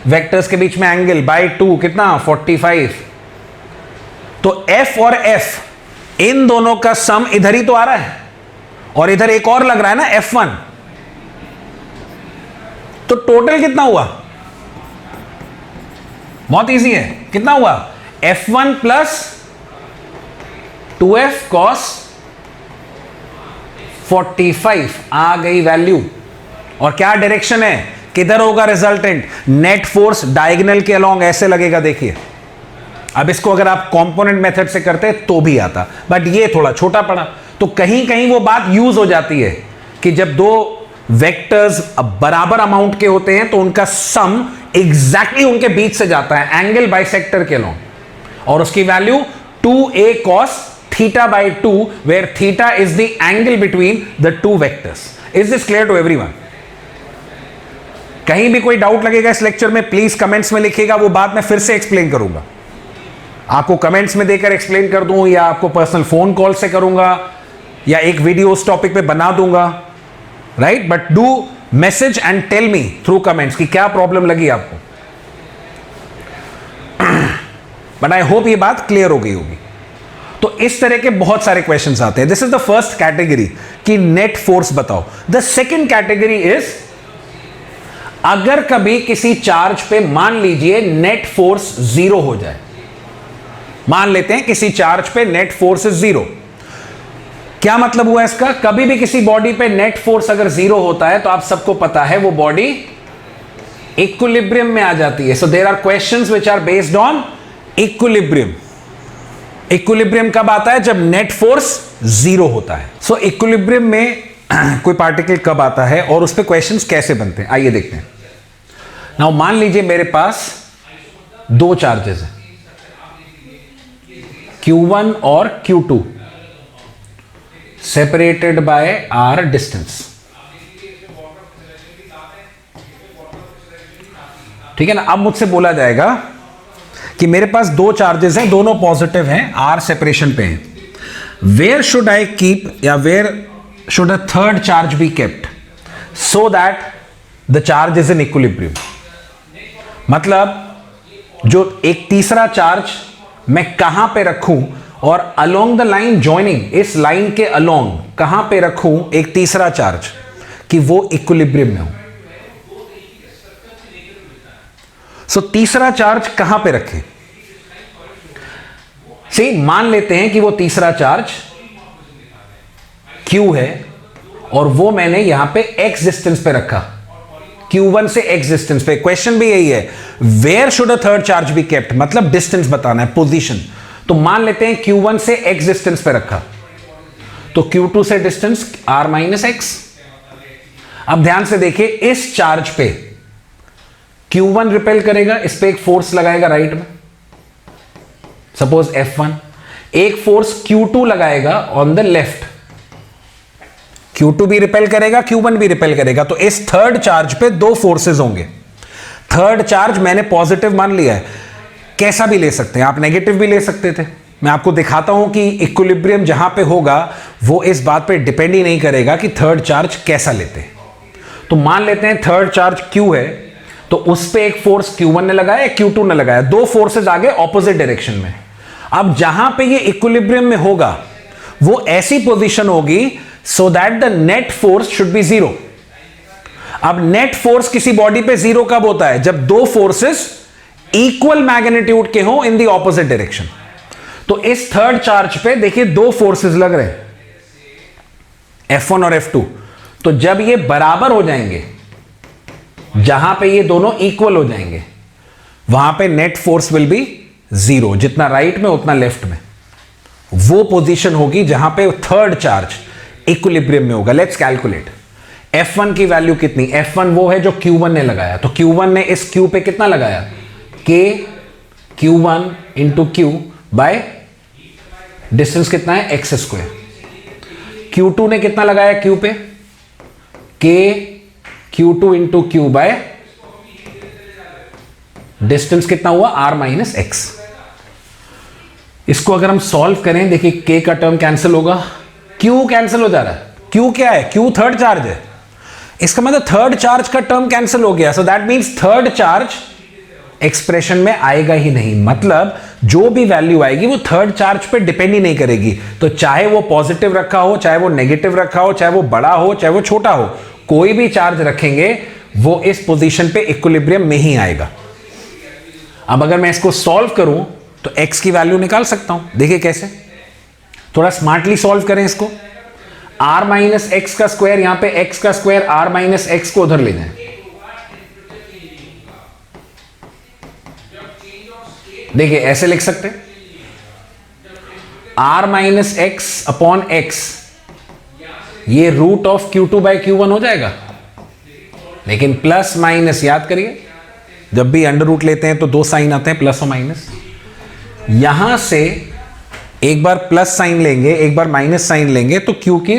वेक्टर्स के बीच में एंगल बाय 2 कितना 45। तो F और F इन दोनों का सम इधर ही तो आ रहा है, और इधर एक और लग रहा है ना F1, तो टोटल कितना हुआ, बहुत इजी है, कितना हुआ F1 प्लस 2F cos 45 आ गई वैल्यू। और क्या डायरेक्शन है, किधर होगा रिजल्टेंट, नेट फोर्स डायगोनल के अलोंग ऐसे लगेगा। देखिए अब इसको अगर आप कंपोनेंट मेथड से करते तो भी आता, बट ये थोड़ा छोटा पड़ा। तो कहीं कहीं वो बात यूज हो जाती है कि जब 2 वेक्टर्स बराबर अमाउंट के होते हैं तो उनका सम एग्जैक्टली उनके बीच से जाता है एंगल बाइसेक्टर के अलोंग, और उसकी value 2A cos θ/2 where θ is the angle between the 2 vectors. Is this clear to everyone? कहीं भी कोई डाउट लगेगा इस लेक्चर में प्लीज कमेंट्स में लिखिएगा, वो बात मैं फिर से एक्सप्लेन करूंगा, आपको कमेंट्स में देकर एक्सप्लेन कर दूं, या आपको पर्सनल फोन कॉल से करूंगा, या एक वीडियो उस टॉपिक पे बना दूंगा, right. But do message and tell me through comments कि क्या प्रॉब्लम लगी आपको। बट आई होप ये बात क्लियर हो गई होगी। तो इस तरह के बहुत सारे क्वेश्चंस आते हैं। This is the first category कि नेट फोर्स बताओ। द सेकेंड कैटेगरी इज अगर कभी किसी चार्ज पे मान लीजिए नेट फोर्स 0 हो जाए, मान लेते हैं किसी चार्ज पे नेट फोर्स इज 0। क्या मतलब हुआ इसका? कभी भी किसी बॉडी पे नेट फोर्स अगर 0 होता है तो आप सबको पता है वो बॉडी इक्विलिब्रियम में आ जाती है। So there are questions which are based on equilibrium. Equilibrium कब आता है? जब नेट फोर्स 0 होता है। सो इक्विलिब्रियम में कोई पार्टिकल कब आता है और उस पे क्वेश्चंस कैसे बनते हैं, आइए देखते हैं। नाउ मान लीजिए मेरे पास दो चार्जेस हैं, Q1 और Q2, separated by r distance. ठीक है ना? अब मुझसे बोला जाएगा कि मेरे पास दो चार्जेस हैं, दोनों पॉजिटिव हैं, r सेपरेशन पे हैं। वेयर शुड आई कीप या where should a third charge be kept so that the charge is in equilibrium? मतलब जो एक तीसरा चार्ज मैं कहां पे रखूं और अलोंग द लाइन जॉइनिंग, इस लाइन के अलोंग कहां पे रखूं एक तीसरा चार्ज कि वो इक्विलिब्रियम में हो। सो तीसरा चार्ज कहां पे रखें? सी मान लेते हैं कि वो तीसरा चार्ज Q है और वो मैंने यहां पे x डिस्टेंस पे रखा, Q1 से x डिस्टेंस पे। क्वेश्चन भी यही है, where should a third charge be kept, मतलब डिस्टेंस बताना है, पोजीशन। तो मान लेते हैं Q1 से x डिस्टेंस पे रखा, तो Q2 से डिस्टेंस r माइनस x। अब ध्यान से देखिए, इस चार्ज पे Q1 रिपेल करेगा, इस पे एक फोर्स लगाएगा राइट में, सपोज F1, एक फोर्स Q2 लगाएगा ऑन द लेफ्ट, Q2 भी रिपेल करेगा, Q1 भी रिपेल करेगा। तो इस थर्ड चार्ज पे दो फोर्सेस होंगे। थर्ड चार्ज मैंने पॉजिटिव मान लिया है, कैसा भी ले सकते हैं आप, नेगेटिव भी ले सकते थे। मैं आपको दिखाता हूं कि इक्विलिब्रियम जहां पे होगा वो इस बात पे डिपेंड ही नहीं करेगा कि थर्ड चार्ज कैसा लेते हैं। तो मान लेते हैं थर्ड चार्ज Q है, तो उस पे एक फोर्स Q1 ने लगाया, Q2 ने लगाया, दो फोर्सेस आगे ऑपोजिट डायरेक्शन में। अब जहां पे ये इक्विलिब्रियम में होगा वो ऐसी पोजीशन होगी सो that the net force should be 0। अब नेट फोर्स किसी बॉडी पे 0 कब होता है? जब दो फोर्सेस इक्वल मैग्नीट्यूड के हो इन द ऑपोजिट डायरेक्शन। तो इस थर्ड चार्ज पे देखिए दो फोर्सेस लग रहे हैं, F1 और F2। तो जब ये बराबर हो जाएंगे, जहां पे ये दोनों इक्वल हो जाएंगे, वहां पे नेट फोर्स विल बी 0, जितना राइट में उतना लेफ्ट में। वो पोजीशन होगी जहां पे थर्ड चार्ज इक्विलिब्रियम में होगा। Let's calculate. F1 की वैल्यू कितनी? F1 वो है जो Q1 ने लगाया, तो Q1 ने इस Q पे कितना लगाया? K Q1 into Q by distance कितना है? x square. Q2 ने कितना लगाया Q पे? K Q2 into Q by distance कितना हुआ? r minus x। इसको अगर हम सॉल्व करें, देखिए K का टर्म कैंसिल होगा, Q कैंसिल हो जा रहा है। Q क्या है? Q थर्ड चार्ज है, इसका मतलब थर्ड चार्ज का टर्म कैंसिल हो गया। So that means third charge expression में आएगा ही नहीं। मतलब जो भी वैल्यू आएगी वो थर्ड चार्ज पे डिपेंड ही नहीं करेगी। तो चाहे वो पॉजिटिव रखा हो, चाहे वो नेगेटिव रखा हो, चाहे वो बड़ा हो, चाहे वो छोटा हो, कोई भी चार्ज रखेंगे वो इस पोजीशन पे इक्विलिब्रियम में ही आएगा। अब अगर मैं इसको सॉल्व करूं तो x की वैल्यू निकाल सकता हूं। देखिए कैसे, थोड़ा स्मार्टली सॉल्व करें इसको। r माइनस एक्स का स्क्वायर, यहां पे x का स्क्वायर, r माइनस एक्स को उधर ले जाएं। देखिए ऐसे लिख सकते हैं, r minus X upon X, ये root of Q2 by Q1 हो जाएगा। लेकिन प्लस माइनस याद करिए, जब भी अंडर रूट लेते हैं तो दो साइन आते हैं, प्लस और माइनस। यहां से एक बार प्लस साइन लेंगे, एक बार माइनस साइन लेंगे, तो Q की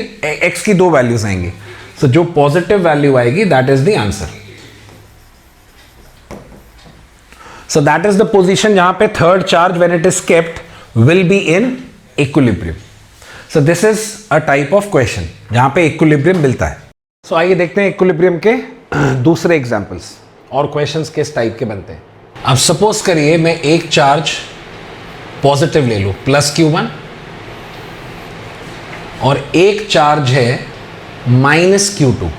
x की दो वैल्यूज आएंगी। सो जो पॉजिटिव वैल्यू आएगी that is the answer. So that is the position जहां पे third charge when it is kept will be in equilibrium. So this is a type of question जहां पे इक्विलिब्रियम मिलता है। सो आइए देखते हैं इक्विलिब्रियम के दूसरे एग्जांपल्स और क्वेश्चंस किस टाइप के बनते हैं। अब सपोज करिए मैं एक चार्ज पॉजिटिव ले लूं प्लस Q1 और एक चार्ज है माइनस Q2,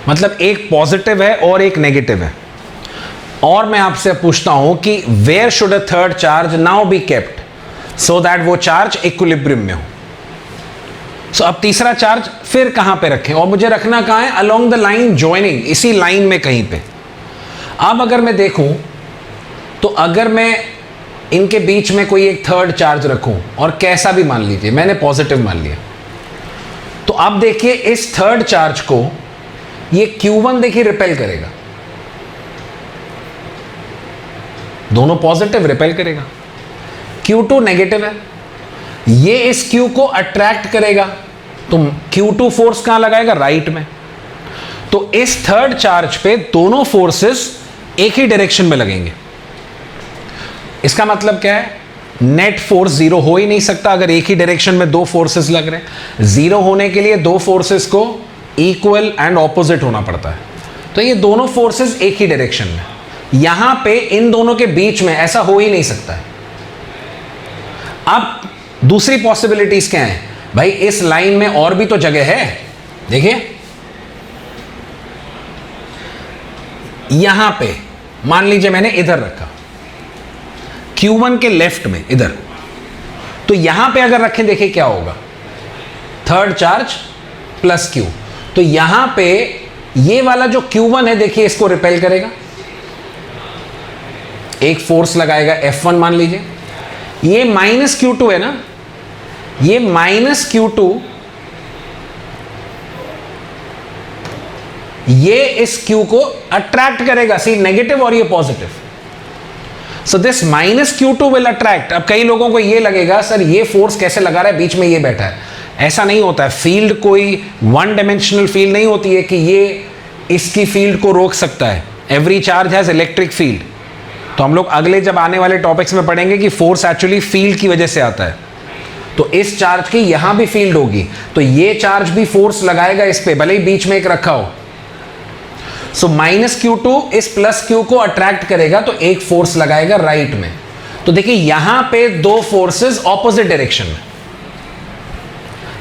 मतलब एक पॉजिटिव है और एक नेगेटिव है, और मैं आपसे पूछता हूं कि where should a third charge now be kept so that वो चार्ज इक्विलिब्रियम में हो। सो अब तीसरा चार्ज फिर कहां पे रखें, और मुझे रखना कहां है, अलोंग द लाइन ज्वाइनिंग, इसी लाइन में कहीं पे। अब अगर मैं देखूं तो अगर मैं इनके बीच में कोई एक थर्ड चार्ज रखूं, और कैसा भी मान लीजिए, मैंने पॉजिटिव मान लिया, तो अब देखिए इस थर्ड चार्ज को ये Q1 देखिए रिपेल करेगा, दोनों पॉजिटिव रिपेल करेगा, Q2 नेगेटिव है, ये इस Q को अट्रैक्ट करेगा, तो Q2 फोर्स कहां लगाएगा, राइट में। तो इस थर्ड चार्ज पे दोनों फोर्सेस एक ही डायरेक्शन में लगेंगे। इसका मतलब क्या है, नेट फोर्स जीरो हो ही नहीं सकता अगर एक ही डायरेक्शन में दो फोर्सेस लग रहे हैं। जीरो होने के लिए दो फोर्सेस को इक्वल एंड ऑपोजिट होना पड़ता है, तो ये दोनों फोर्सेस एक ही डायरेक्शन में, यहां पे इन दोनों के बीच में ऐसा हो ही नहीं सकता है। अब दूसरी पॉसिबिलिटीज क्या है भाई, इस लाइन में और भी तो जगह है, देखिए यहां पे मान लीजिए मैंने इधर रखा Q1 के लेफ्ट में इधर, तो यहां पे अगर रखें देखिए क्या होगा, थर्ड चार्ज प्लस Q, तो यहां पे ये वाला जो Q1 है देखिए इसको रिपेल करेगा, एक फोर्स लगाएगा F1 मान लीजिए, ये माइनस Q2 है ना, ये माइनस Q2 ये इस Q को अट्रैक्ट करेगा, सी नेगेटिव और ये positive, so this minus Q2 will attract. अब कई लोगों को ये लगेगा सर ये फोर्स कैसे लगा रहा है, बीच में ये बैठा है, ऐसा नहीं होता है। फील्ड कोई वन डायमेंशनल फील्ड नहीं होती है कि ये इसकी फील्ड को रोक सकता है। Every charge has electric field, तो हम लोग अगले जब आने वाले टॉपिक्स में पढ़ेंगे कि फोर्स एक्चुअली फील्ड की वजह से आता है। तो इस चार्ज की यहां भी फील्ड होगी, तो ये चार्ज भी फोर्स लगाएगा इस पे, भले ही बीच में एक रखा हो। सो माइनस Q2 इस प्लस Q को अट्रैक्ट करेगा, तो एक फोर्स लगाएगा राइट में। तो देखिए यहां पे दो फोर्सेस ऑपोजिट डायरेक्शन में।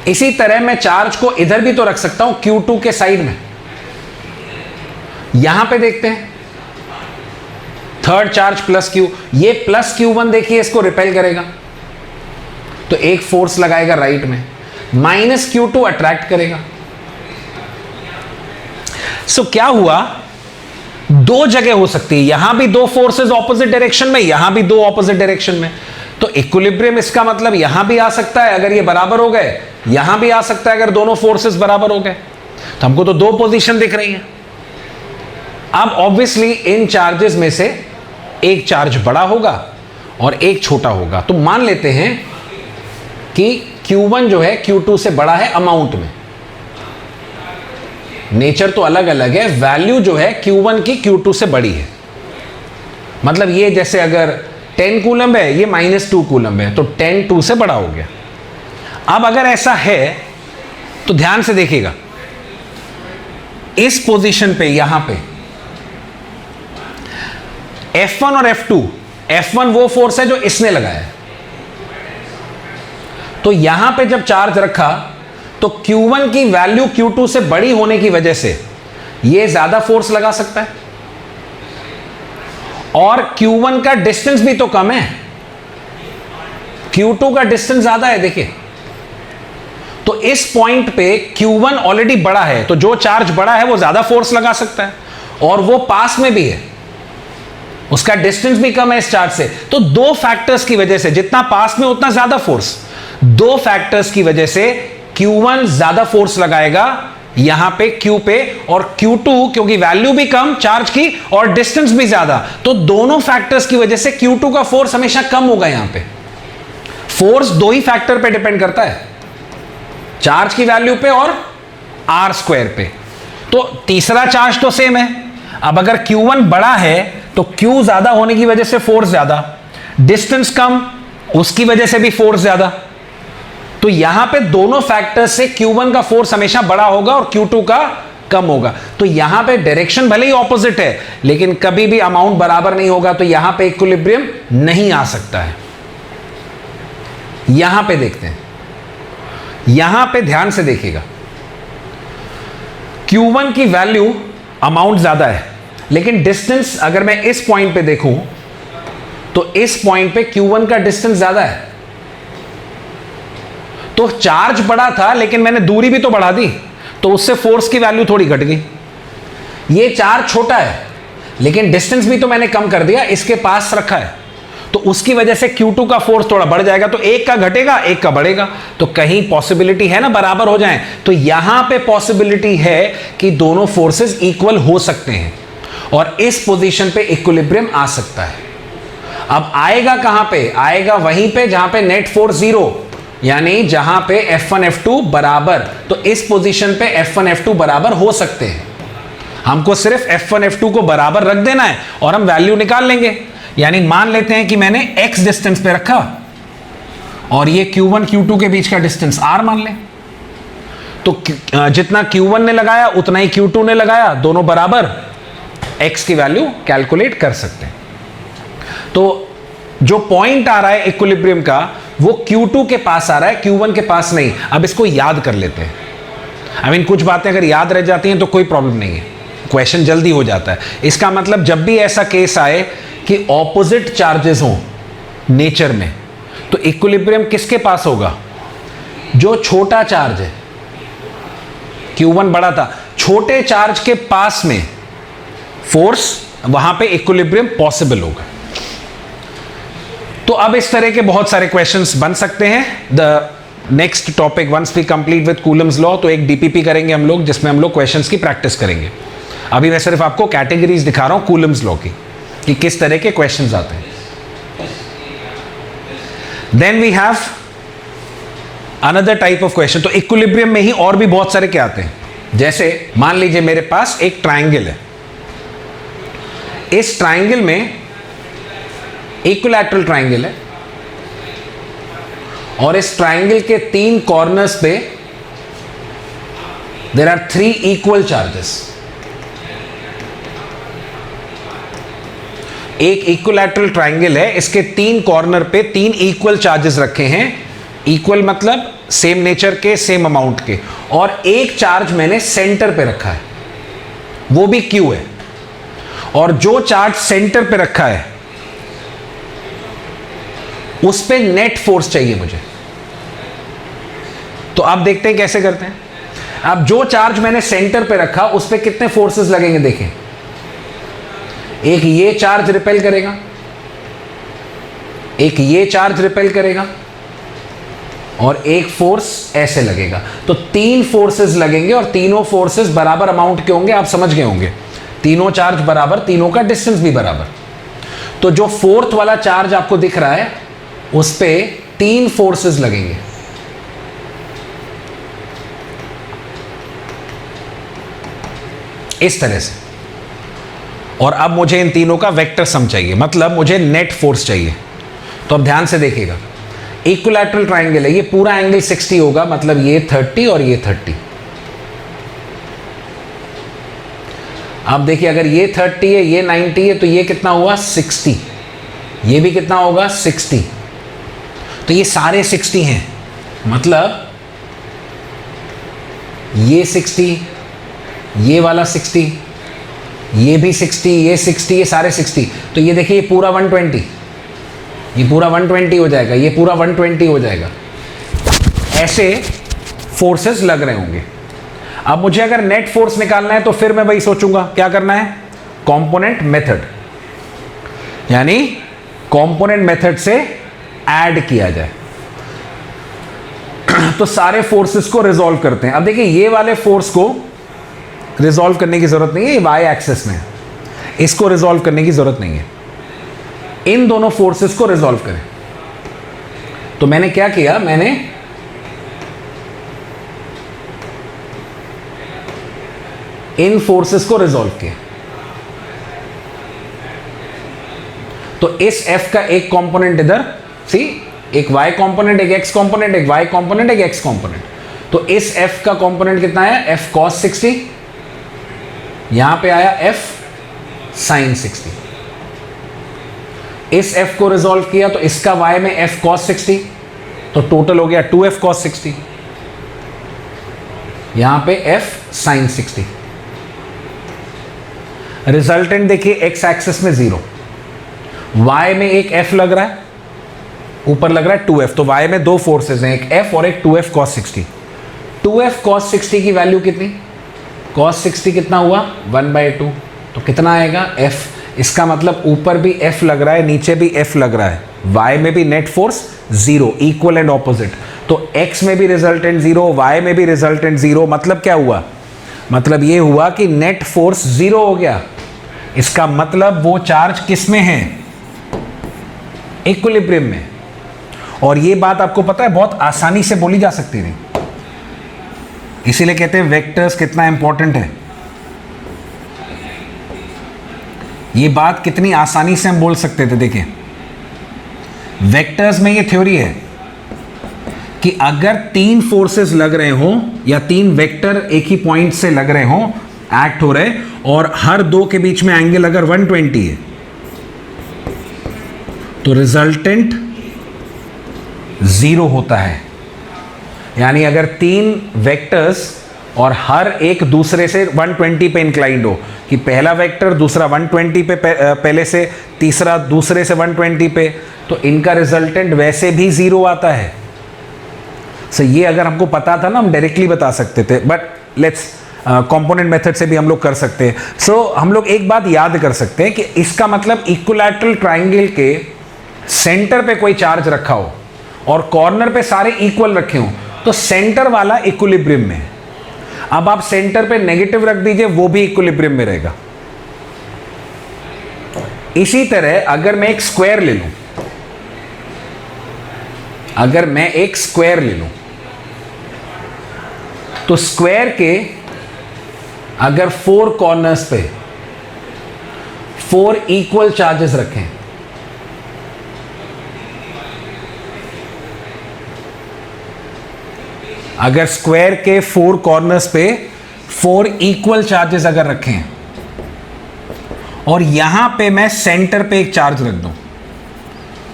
इसी तरह मैं चार्ज को इधर भी तो रख सकता हूं Q2 के साइड में। यहां पे देखते हैं थर्ड चार्ज प्लस Q, ये प्लस Q1 देखिए इसको रिपेल करेगा, तो एक फोर्स लगाएगा राइट में, माइनस Q2 अट्रैक्ट करेगा। सो क्या हुआ, दो जगह हो सकती है, यहां भी दो फोर्सेस ऑपोजिट डायरेक्शन में, यहां भी दो ऑपोजिट डायरेक्शन में। तो इक्विलिब्रियम इसका मतलब यहां भी आ सकता है अगर ये बराबर हो गए, यहां भी आ सकता है अगर दोनों फोर्सेस बराबर हो गए। तो हमको तो दो पोजीशन दिख रही हैं। अब ऑब्वियसली इन चार्जेस में से एक चार्ज बड़ा होगा और एक छोटा होगा, तो मान लेते हैं कि Q1 जो है Q2 से बड़ा है अमाउंट में, नेचर तो अलग अलग है, वैल्यू जो है Q1 की Q2 से बड़ी है। मतलब ये जैसे अगर 10 कूलम है, ये -2 कूलम है, तो 10 2 से बड़ा हो गया। अब अगर ऐसा है तो ध्यान से देखिएगा, इस पोजीशन पे यहां पे F1 और F2, F1 वो फोर्स है जो इसने लगाया है, तो यहां पे जब चार्ज रखा तो Q1 की वैल्यू Q2 से बड़ी होने की वजह से ये ज्यादा फोर्स लगा सकता है, और Q1 का डिस्टेंस भी तो कम है, Q2 का डिस्टेंस ज्यादा है देखिए। तो इस पॉइंट पे Q1 ऑलरेडी बड़ा है, तो जो चार्ज बड़ा है वो ज्यादा फोर्स लगा सकता है, और वो पास में भी है, उसका डिस्टेंस भी कम है इस चार्ज से। तो दो फैक्टर्स की वजह से, जितना पास में उतना ज्यादा फोर्स, दो फैक्टर्स की वजह से Q1 ज्यादा फोर्स लगाएगा यहां पे Q पे, और Q2 क्योंकि वैल्यू भी कम चार्ज की और डिस्टेंस भी ज्यादा, तो दोनों फैक्टर्स की वजह से Q2 का फोर्स हमेशा कम होगा। यहां पे फोर्स दो ही फैक्टर पे डिपेंड करता है, चार्ज की वैल्यू पे और R² पे। तो तीसरा चार्ज तो सेम है। अब अगर Q1 बड़ा है तो Q ज्यादा होने की वजह से फोर्स ज्यादा, डिस्टेंस कम उसकी वजह से भी फोर्स ज्यादा, तो यहां पे दोनों फैक्टर्स से Q1 का फोर्स हमेशा बड़ा होगा और Q2 का कम होगा। तो यहां पे डायरेक्शन भले ही ऑपोजिट है, लेकिन कभी भी अमाउंट बराबर नहीं होगा, तो यहां पे इक्विलिब्रियम नहीं आ सकता है। यहां पे देखते हैं, यहां पे ध्यान से देखिएगा, Q1 की वैल्यू अमाउंट ज्यादा है, लेकिन डिस्टेंस अगर मैं इस पॉइंट पे देखूं तो इस पॉइंट पे Q1 का डिस्टेंस ज्यादा है। तो चार्ज बड़ा था, लेकिन मैंने दूरी भी तो बढ़ा दी, तो उससे फोर्स की वैल्यू थोड़ी घट गई। ये चार्ज छोटा है, लेकिन डिस्टेंस भी तो मैंने कम कर दिया, इसके पास रखा है, तो उसकी वजह से Q2 का फोर्स थोड़ा बढ़ जाएगा। तो एक का घटेगा, एक का बढ़ेगा, तो कहीं पॉसिबिलिटी है ना बराबर हो जाएं। तो यहां पे पॉसिबिलिटी है कि दोनों फोर्सेस इक्वल हो सकते हैं और इस पोजीशन पे इक्विलिब्रियम आ सकता है। अब आएगा कहां पे? आएगा वहीं पे जहां पे नेट फोर्स जीरो, यानी जहां पे F1 F2 बराबर। तो इस पोजीशन पे F1 F2 बराबर हो सकते हैं। हमको सिर्फ F1 F2 को बराबर रख देना है और हम वैल्यू निकाल लेंगे। यानी मान लेते हैं कि मैंने x डिस्टेंस पे रखा और ये Q1 Q2 के बीच का डिस्टेंस r मान लें, तो जितना Q1 ने लगाया उतना ही Q2 ने लगाया, दोनों बराबर, x की वैल्यू कैलकुलेट कर सकते हैं। तो जो पॉइंट आ रहा है इक्विलिब्रियम का, वो Q2 के पास आ रहा है, Q1 के पास नहीं। अब इसको याद कर लेते हैं। कुछ बातें अगर याद रह जाती हैं तो कोई प्रॉब्लम नहीं है, क्वेश्चन जल्दी हो जाता है। इसका मतलब जब भी ऐसा केस आए कि ऑपोजिट चार्जेस हों नेचर में, तो इक्विलिब्रियम किसके पास होगा? जो छोटा चार्ज है, Q1 बड़ा था, छोटे चार्ज के पास में फोर्स, वहां पे इक्विलिब्रियम पॉसिबल होगा। तो अब इस तरह के बहुत सारे क्वेश्चंस बन सकते हैं। The next topic once we complete with Coulomb's law, तो एक डीपीपी करेंगे हम लोग, जिसमें हम लोग क्वेश्चंस की प्रैक्टिस करेंगे। अभी मैं सिर्फ आपको कैटेगरीज दिखा रहा हूं कूलम्स लॉ की, कि किस तरह के क्वेश्चंस आते हैं। Then we have another type of question. तो इक्विलिब्रियम में ही और भी बहुत सारे क्या आते हैं, जैसे मान लीजिए मेरे पास एक ट्राइंगल है, इस ट्राइंगल में इक्विलैटरल ट्राइंगल है और इस ट्राइंगल के 3 कॉर्नर्स पे देयर आर 3 इक्वल चार्जेस। एक इक्विलैटरल ट्राइंगल है, इसके 3 कॉर्नर पे 3 इक्वल चार्जेस रखे हैं। इक्वल मतलब सेम नेचर के, सेम अमाउंट के, और एक चार्ज मैंने सेंटर पे रखा है, वो भी Q है। और जो चार्ज सेंटर पे रखा है उस पे नेट फोर्स चाहिए मुझे। तो आप देखते हैं कैसे करते हैं। अब जो चार्ज मैंने सेंटर पे रखा उस पे कितने फोर्सेस लगेंगे देखें। एक ये चार्ज रिपेल करेगा, एक ये चार्ज रिपेल करेगा, और एक फोर्स ऐसे लगेगा। तो 3 फोर्सेस लगेंगे और तीनों फोर्सेस बराबर अमाउंट के होंगे। आप समझ गए होंगे, तीनों चार्ज बराबर, तीनों का डिस्टेंस भी बराबर। तो जो फोर्थ वाला चार्ज आपको दिख रहा है उस पे 3 फोर्सेस लगेंगे। इस तरह से। और अब मुझे इन तीनों का वेक्टर सम चाहिए, मतलब मुझे नेट फोर्स चाहिए। तो अब ध्यान से देखिएगा, इक्विलैटरल ट्राइंगल है, ये पूरा एंगल 60 होगा, मतलब ये 30 और ये 30। अब देखिए, अगर ये 30 है, ये 90 है, तो ये कितना हुआ? 60। ये भी कितना होगा? 60। तो ये सारे 60 हैं, मतलब ये 60, ये वाला 60, ये भी 60, ये 60, ये सारे 60। तो ये देखिए, ये पूरा 120, ये पूरा 120 हो जाएगा, ये पूरा 120 हो जाएगा। ऐसे फोर्सेस लग रहे होंगे। अब मुझे अगर नेट फोर्स निकालना है तो फिर मैं वही सोचूंगा, क्या करना है? कंपोनेंट मेथड, यानी कंपोनेंट मेथड से ऐड किया जाए। तो सारे फोर्सेस को रिजॉल्व करते हैं। अब देखिए, ये वाले फोर्स को रिजॉल्व करने की जरूरत नहीं है, ये वाई एक्सिस में, इसको रिजॉल्व करने की जरूरत नहीं है। इन दोनों फोर्सेस को रिजॉल्व करें। तो मैंने क्या किया, मैंने इन फोर्सेस को रिजॉल्व किया। तो इस F का एक कंपोनेंट इधर, सी, एक y कंपोनेंट, एक x कंपोनेंट, एक y कंपोनेंट, एक x कंपोनेंट। तो इस F का कंपोनेंट कितना है? F cos 60 यहां पे आया f sin 60। इस f को रिजॉल्व किया तो इसका y में f cos 60, तो टोटल हो गया 2f cos 60, यहां पे f sin 60। रिजल्टेंट देखिए x एक्सिस में 0, y में एक f लग रहा है, ऊपर लग रहा है 2f, तो y में दो फोर्सेस हैं, एक f और एक 2f cos 60। 2f cos 60 की वैल्यू कितनी, cos 60 कितना हुआ 1/2, तो कितना आएगा f। इसका मतलब ऊपर भी f लग रहा है, नीचे भी f लग रहा है, y में भी net force 0, equal and opposite, तो x में भी रिजल्टेंट 0, y में भी रिजल्टेंट 0। मतलब क्या हुआ, मतलब ये हुआ कि नेट फोर्स 0 हो गया। इसका मतलब वो चार्ज किस में है, इक्विलिब्रियम में। और ये बात आपको पता है बहुत आसानी से बोली जा सकती थी, इसीलिए कहते हैं वेक्टर्स कितना इंपॉर्टेंट है। ये बात कितनी आसानी से हम बोल सकते थे। देखिए वेक्टर्स में ये थ्योरी है कि अगर तीन फोर्सेस लग रहे हो या तीन वेक्टर एक ही पॉइंट से लग रहे हो, एक्ट हो रहे, और हर दो के बीच में एंगल अगर 120 है, तो रिजल्टेंट 0 होता है। यानी अगर तीन वेक्टर्स और हर एक दूसरे से 120 पे इंक्लाइंड हो, कि पहला वेक्टर दूसरा 120 पे पहले से, तीसरा दूसरे से 120 पे, तो इनका रिजल्टेंट वैसे भी 0 आता है। सो ये अगर हमको पता था ना, हम डायरेक्टली बता सकते थे, बट लेट्स कंपोनेंट मेथड से भी हम लोग कर सकते हैं। सो हम लोग एक बात याद कर सकते हैं कि इसका मतलब इक्विलैटरल ट्राइंगल के सेंटर पे कोई चार्ज रखा हो और कॉर्नर पे सारे इक्वल रखे हो, तो सेंटर वाला इक्विलिब्रियम में है। अब आप सेंटर पे नेगेटिव रख दीजिए, वो भी इक्विलिब्रियम में रहेगा। इसी तरह अगर मैं एक स्क्वायर ले लूं, अगर मैं एक स्क्वायर ले लूं, तो स्क्वायर के अगर 4 कॉर्नर्स पे 4 इक्वल चार्जेस रखें, अगर स्क्वायर के 4 कॉर्नर्स पे 4 इक्वल चार्जेस अगर रखें, और यहां पे मैं सेंटर पे एक चार्ज रख दूं,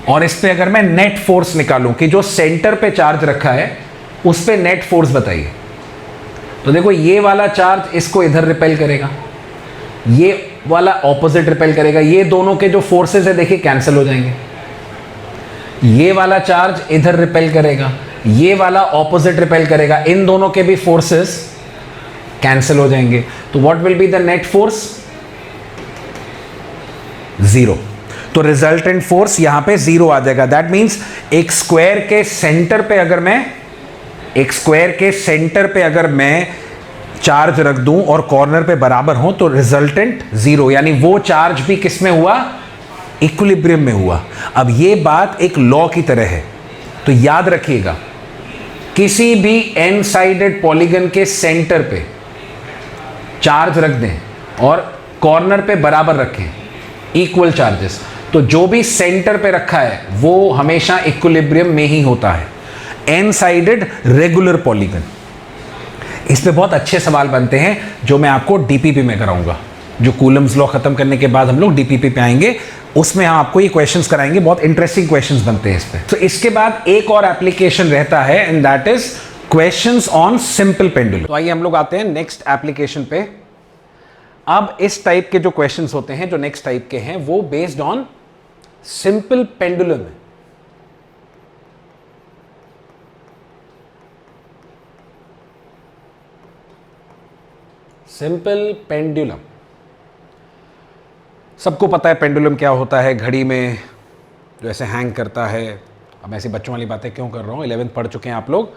और इस पे अगर मैं नेट फोर्स निकालूं कि जो सेंटर पे चार्ज रखा है उस पे नेट फोर्स बताइए, तो देखो ये वाला चार्ज इसको इधर रिपेल करेगा, ये वाला ऑपोजिट रिपेल करेगा, ये दोनों के जो फोर्सेस है देखिए कैंसिल हो जाएंगे। ये वाला चार्ज इधर रिपेल करेगा, ये वाला ऑपोजिट रिपेल करेगा, इन दोनों के भी फोर्सेस कैंसिल हो जाएंगे। तो what will be the net force, 0। तो रिजल्टेंट फोर्स यहां पे 0 आ जाएगा। दैट मींस एक स्क्वायर के सेंटर पे अगर मैं, एक स्क्वायर के सेंटर पे अगर मैं चार्ज रख दूं और कॉर्नर पे बराबर हो, तो रिजल्टेंट 0, यानी वो चार्ज भी किस में हुआ, इक्विलिब्रियम में हुआ। अब ये बात एक लॉ की तरह है, तो याद रखिएगा, किसी भी एन साइडेड पॉलीगन के सेंटर पे चार्ज रख दें और कॉर्नर पे बराबर रखें, इक्वल चार्जेस, तो जो भी सेंटर पे रखा है वो हमेशा इक्विलिब्रियम में ही होता है। एन साइडेड रेगुलर पॉलीगन, इस पे बहुत अच्छे सवाल बनते हैं जो मैं आपको डीपीपी में कराऊंगा। जो कूलम्स लॉ खत्म करने के बाद हम लोग डीपीपी पे आएंगे, उसमें हम आपको ये क्वेश्चंस कराएंगे, बहुत इंटरेस्टिंग क्वेश्चंस बनते हैं इस पे। तो इसके बाद एक और एप्लीकेशन रहता है, and that is questions on simple pendulum. तो आइए हम लोग आते हैं नेक्स्ट एप्लीकेशन पे। अब इस टाइप के जो क्वेश्चंस होते हैं, जो नेक्स्ट टाइप के हैं, वो बेस्ड ऑन सिंपल पेंडुलम है। सिंपल पेंडुलम, सबको पता है पेंडुलम क्या होता है, घड़ी में जो ऐसे हैंग करता है। अब ऐसी बच्चों वाली बातें क्यों कर रहा हूँ, 11th पढ़ चुके हैं आप लोग,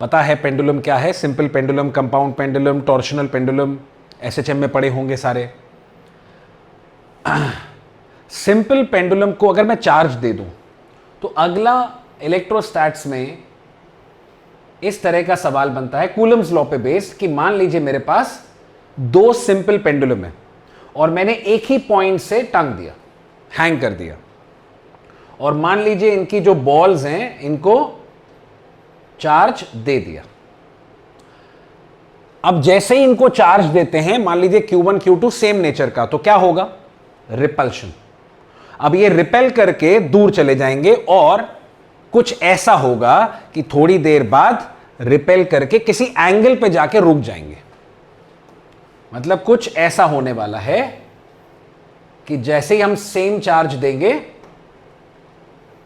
पता है पेंडुलम क्या है। Simple pendulum, compound pendulum, torsional pendulum, SHM में पढ़े होंगे सारे। सिंपल पेंडुलम को अगर मैं चार्ज दे दूं, तो अगला इलेक्ट्रोस्टैट्स में इस तरह का सवाल बनता है कूलम्स लॉ पे बेस्ड, कि मान लीजिए मेरे पास 2 सिंपल पेंडुलम है और मैंने एक ही पॉइंट से टांग दिया, हैंग कर दिया, और मान लीजिए इनकी जो बॉल्स हैं इनको चार्ज दे दिया। अब जैसे ही इनको चार्ज देते हैं, मान लीजिए Q1 Q2 सेम नेचर का, तो क्या होगा? रिपल्शन। अब ये रिपेल करके दूर चले जाएंगे और कुछ ऐसा होगा कि थोड़ी देर बाद रिपेल करके किसी एंगल पे जाके रुक जाएंगे। मतलब कुछ ऐसा होने वाला है कि जैसे ही हम सेम चार्ज देंगे,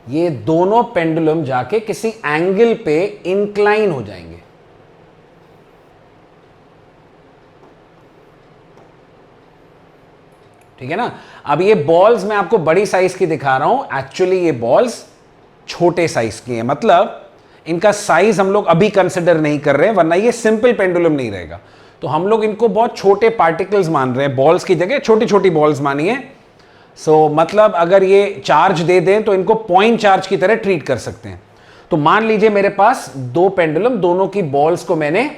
ये दोनों पेंडुलम जाके किसी एंगल पे इंक्लाइन हो जाएंगे। ठीक है ना? अब ये बॉल्स मैं आपको बड़ी साइज की दिखा रहा हूं, एक्चुअली ये बॉल्स छोटे साइज की है। मतलब इनका साइज हम लोग अभी कंसिडर नहीं कर रहे हैं, वरना ये सिंपल पेंडुलम नहीं रहेगा। तो हम लोग इनको बहुत छोटे पार्टिकल्स मान रहे हैं, बॉल्स की जगह छोटी छोटी बॉल्स मानिए। मतलब अगर ये चार्ज दे दें तो इनको पॉइंट चार्ज की तरह ट्रीट कर सकते हैं। तो मान लीजिए मेरे पास दो पेंडुलम, दोनों की बॉल्स को मैंने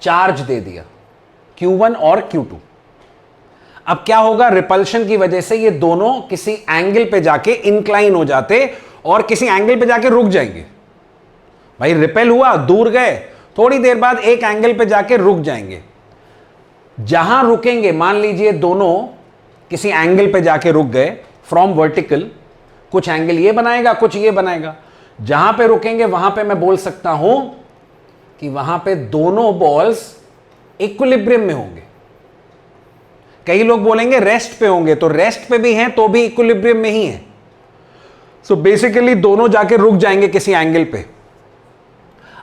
चार्ज दे दिया, Q1 और Q2। अब क्या होगा? रिपल्शन की वजह से ये दोनों किसी एंगल पे जाके इंक्लाइन हो जाते और किसी एंगल पे जाके रुक जाएंगे। भाई रिपेल हुआ, दूर गए, थोड़ी देर बाद एक एंगल पे जाके रुक जाएंगे। जहां रुकेंगे, मान लीजिए दोनों किसी एंगल पे जाके रुक गए फ्रॉम वर्टिकल, कुछ एंगल ये बनाएगा, कुछ ये बनाएगा। जहां पे रुकेंगे वहां पे मैं बोल सकता हूं कि वहां पे दोनों बॉल्स इक्विलिब्रियम में होंगे। कई लोग बोलेंगे रेस्ट पे होंगे, तो रेस्ट पे भी हैं तो भी इक्विलिब्रियम में ही है। सो बेसिकली दोनों जाके रुक जाएंगे किसी एंगल पे।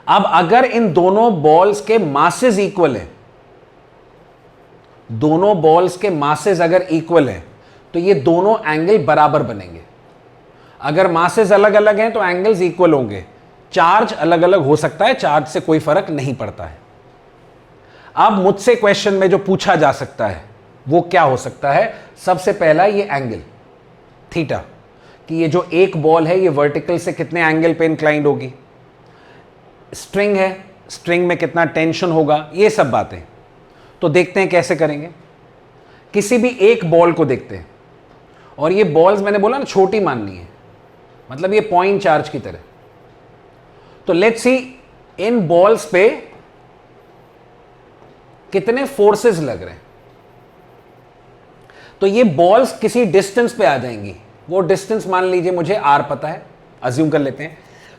अब अगर इन दोनों बॉल्स के मासेस इक्वल है, दोनों बॉल्स के मासेस अगर इक्वल है, तो ये दोनों एंगल बराबर बनेंगे। अगर मासेस अलग अलग हैं तो एंगल्स इक्वल होंगे। चार्ज अलग अलग हो सकता है, चार्ज से कोई फर्क नहीं पड़ता है। अब मुझसे क्वेश्चन में जो पूछा जा सकता है वो क्या हो सकता है? सबसे पहला ये एंगल थीटा, कि ये जो एक बॉल है ये वर्टिकल से कितने एंगल पे इंक्लाइंड होगी। स्ट्रिंग है, स्ट्रिंग में कितना टेंशन होगा, ये सब बातें। तो देखते हैं कैसे करेंगे। किसी भी एक बॉल को देखते हैं, और ये बॉल्स मैंने बोला ना छोटी माननी है, मतलब ये पॉइंट चार्ज की तरह। तो लेट्स सी इन बॉल्स पे कितने फोर्सेस लग रहे हैं। तो ये बॉल्स किसी डिस्टेंस पे आ जाएंगी। वो डिस्टेंस मान लीजिए मुझे r पता है, अज्यूम कर लेते हैं।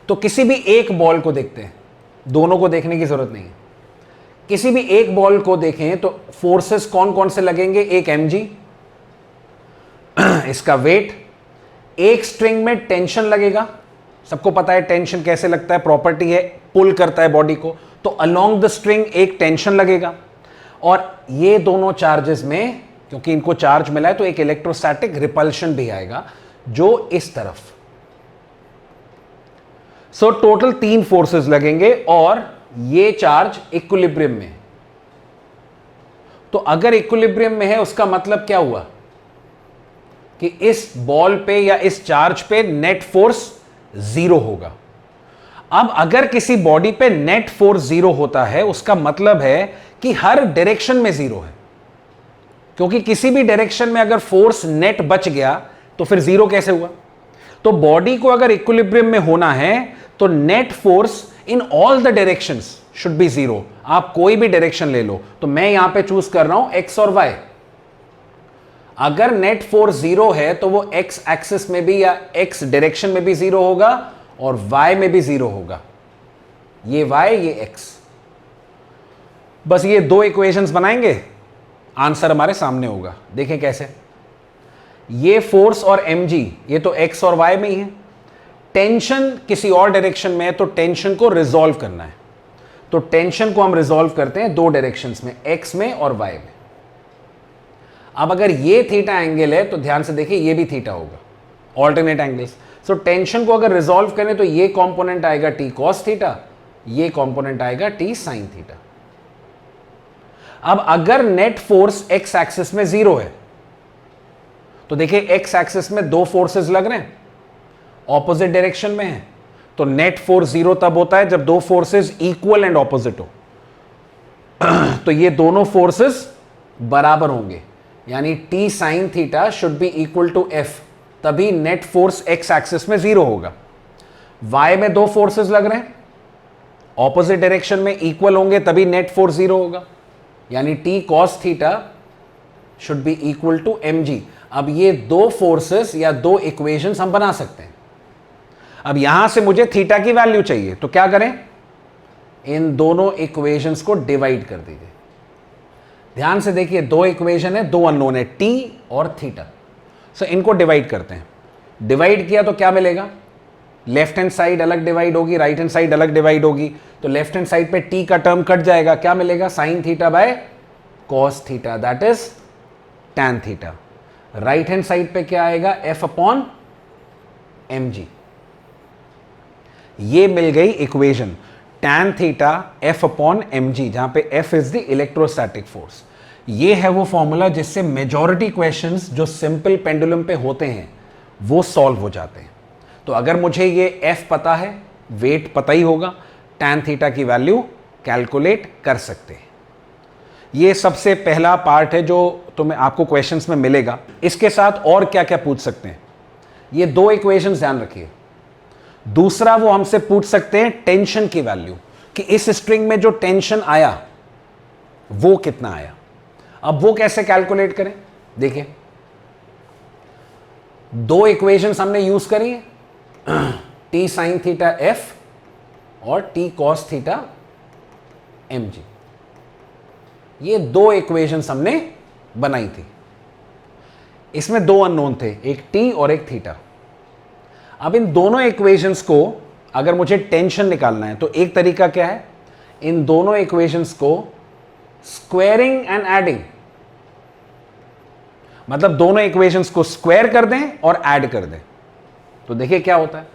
तो किसी भी एक बॉल को देखते हैं, दोनों को देखने की जरूरत नहीं है। किसी भी एक बॉल को देखें तो फोर्सेस कौन कौन से लगेंगे? एक mg, इसका वेट, एक स्ट्रिंग में टेंशन लगेगा। सबको पता है टेंशन कैसे लगता है, प्रॉपर्टी है, पुल करता है बॉडी को। तो अलोंग द स्ट्रिंग एक टेंशन लगेगा। और ये दोनों चार्जेस में, क्योंकि इनको चार्ज मिला है, तो एक इलेक्ट्रोस्टैटिक रिपल्शन भी आएगा जो इस तरफ। सो टोटल 3 फोर्सेस लगेंगे और ये चार्ज इक्विलिब्रियम में। तो अगर इक्विलिब्रियम में है उसका मतलब क्या हुआ कि इस बॉल पे या इस चार्ज पे नेट फोर्स 0 होगा। अब अगर किसी बॉडी पे नेट फोर्स 0 होता है, उसका मतलब है कि हर डायरेक्शन में 0 है। क्योंकि किसी भी डायरेक्शन में अगर फोर्स नेट बच गया तो फिर 0 कैसे हुआ? तो बॉडी को अगर इक्विलिब्रियम में होना है तो net force in all the directions should be 0। आप कोई भी डायरेक्शन ले लो। तो मैं यहां पे चूज कर रहा हूं x और y। अगर नेट फोर्स 0 है तो वो x एक्सिस में भी या x डायरेक्शन में भी 0 होगा और y में भी 0 होगा। ये y, ये x। बस ये 2 इक्वेशंस बनाएंगे, आंसर हमारे सामने होगा। देखें कैसे। ये फोर्स और mg ये तो x और y में ही है। टेंशन किसी और डायरेक्शन में है तो टेंशन को रिजॉल्व करना है। तो टेंशन को हम रिजॉल्व करते हैं 2 डायरेक्शंस में, x में और y में। अब अगर ये थीटा एंगल है तो ध्यान से देखिए ये भी थीटा होगा, ऑल्टरनेट एंगल्स। सो टेंशन को अगर रिजॉल्व करें तो ये कंपोनेंट आएगा t cos थीटा, ये कंपोनेंट आएगा t sin थीटा। अब अगर नेट फोर्स x एक्सिस में 0 है तो देखिए x एक्सिस में 2 फोर्सेस लग रहे हैं, ऑपोजिट डायरेक्शन में है। तो नेट फोर्स 0 तब होता है जब 2 फोर्सेस इक्वल एंड ऑपोजिट हो। तो ये दोनों फोर्सेस बराबर होंगे, यानी t sin theta should be equal to f, तभी नेट फोर्स x एक्सिस में 0 होगा। y में 2 फोर्सेस लग रहे हैं, ऑपोजिट डायरेक्शन में इक्वल होंगे तभी नेट फोर्स 0 होगा, यानी T cos theta should be equal to mg। अब ये दो फोर्सेस या दो इक्वेशंस हम बना सकते हैं। अब यहां से मुझे थीटा की वैल्यू चाहिए, तो क्या करें, इन दोनों इक्वेशंस को डिवाइड कर दीजिए। ध्यान से देखिए, दो इक्वेशन है, दो अननोन है, टी और थीटा। सो इनको डिवाइड करते हैं। डिवाइड किया तो क्या मिलेगा, लेफ्ट हैंड साइड अलग डिवाइड होगी, राइट हैंड साइड अलग डिवाइड होगी, तो लेफ्ट हैंड साइड पे टी का टर्म कट जाएगा, क्या मिलेगा, sine theta by cos theta, that is tan theta. Right hand side पे क्या आएगा, एफ अपॉन mg। ये मिल गई equation, tan theta F upon mg, जहां पे F is the electrostatic force. ये है वो फॉर्मूला जिससे मेजॉरिटी क्वेश्चंस जो सिंपल पेंडुलम पे होते हैं वो सॉल्व हो जाते हैं। तो अगर मुझे ये एफ पता है, वेट पता ही होगा, टैन थीटा की वैल्यू कैलकुलेट कर सकते हैं। ये सबसे पहला पार्ट है जो तुम्हें आपको क्वेश्चंस में मिलेगा। इसके साथ और क्या क्या पूछ सकते हैं, ये दो इक्वेशंस ध्यान रखिए। दूसरा वो हमसे पूछ सकते हैं टेंशन की वैल्यू, कि इस स्ट्रिंग में जो टेंशन आया वो कितना आया। अब वो कैसे कैलकुलेट करें, देखिए दो इक्वेशंस हमने यूज करी है, टी साइन थीटा एफ और टी कॉस थीटा mg। ये दो इक्वेशंस हमने बनाई थी, इसमें दो अननोन थे, एक टी और एक थीटा। अब इन दोनों इक्वेशंस को अगर मुझे टेंशन निकालना है तो एक तरीका क्या है, इन दोनों इक्वेशंस को स्क्वायरिंग एंड एडिंग, मतलब दोनों इक्वेशंस को स्क्वायर कर दें और ऐड कर दें। तो देखिए क्या होता है,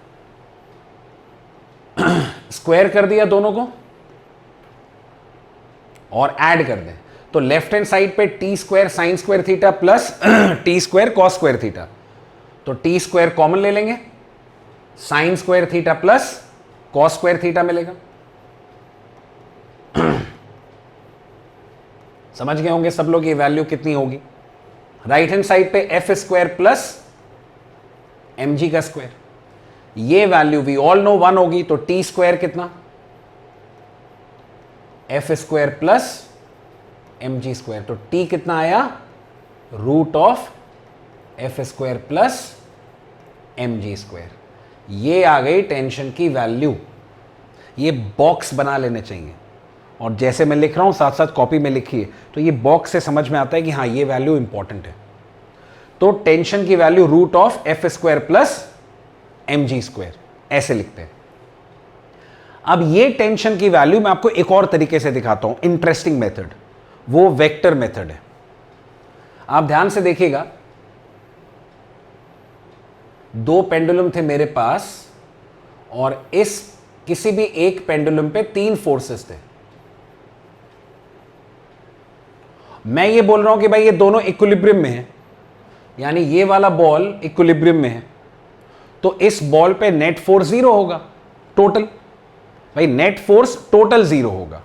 स्क्वायर कर दिया दोनों को और ऐड कर दें, तो लेफ्ट हैंड साइड पे T square sine square theta plus T square cos square theta, तो टी स्क्वायर कॉमन ले लेंगे, sine square theta plus cos square theta मिलेगा। समझ गए होंगे सब लोग ये वैल्यू कितनी होगी। राइट हैंड साइड पे एफ स्क्वायर प्लस mg का स्क्वायर, ये वैल्यू वी ऑल नो 1 होगी, तो टी स्क्वायर कितना, F square plus mg square, तो t कितना आया, root of F square plus mg square. ये आ गई टेंशन की वैल्यू। ये बॉक्स बना लेने चाहिए, और जैसे मैं लिख रहा हूं साथ साथ कॉपी में लिखिए, तो ये बॉक्स से समझ में आता है कि हाँ ये वैल्यू इंपॉर्टेंट है। तो टेंशन की value root of F square plus mg square, ऐसे लिखते हैं। अब ये टेंशन की वैल्यू मैं आपको एक और तरीके से दिखाता हूं, इंटरेस्टिंग मेथड, वो वेक्टर मेथड है। आप ध्यान से देखिएगा, दो पेंडुलम थे मेरे पास और इस किसी भी एक पेंडुलम पे तीन फोर्सेस थे। मैं ये बोल रहा हूं कि भाई ये दोनों इक्विलिब्रियम में है, यानी ये वाला बॉल इक्विलिब्रियम में है, तो इस बॉल पे नेट फोर्स 0 होगा टोटल। भाई नेट फोर्स टोटल 0 होगा।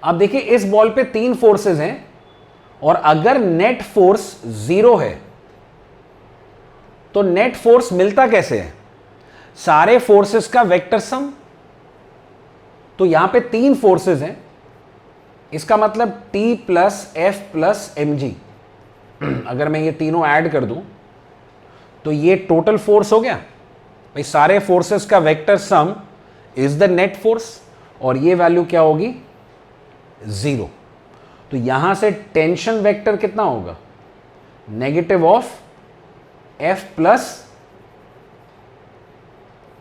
अब देखिए इस बॉल पे तीन फोर्सेस हैं, और अगर नेट फोर्स 0 है तो नेट फोर्स मिलता कैसे है, सारे फोर्सेस का वेक्टर सम। तो यहां पे तीन फोर्सेस हैं, इसका मतलब T plus F plus mg, अगर मैं ये तीनों ऐड कर दूं तो ये टोटल फोर्स हो गया। भाई सारे फोर्सेस का vector sum is the net force, और ये वैल्यू क्या होगी, 0। तो यहां से टेंशन वेक्टर कितना होगा, negative of F plus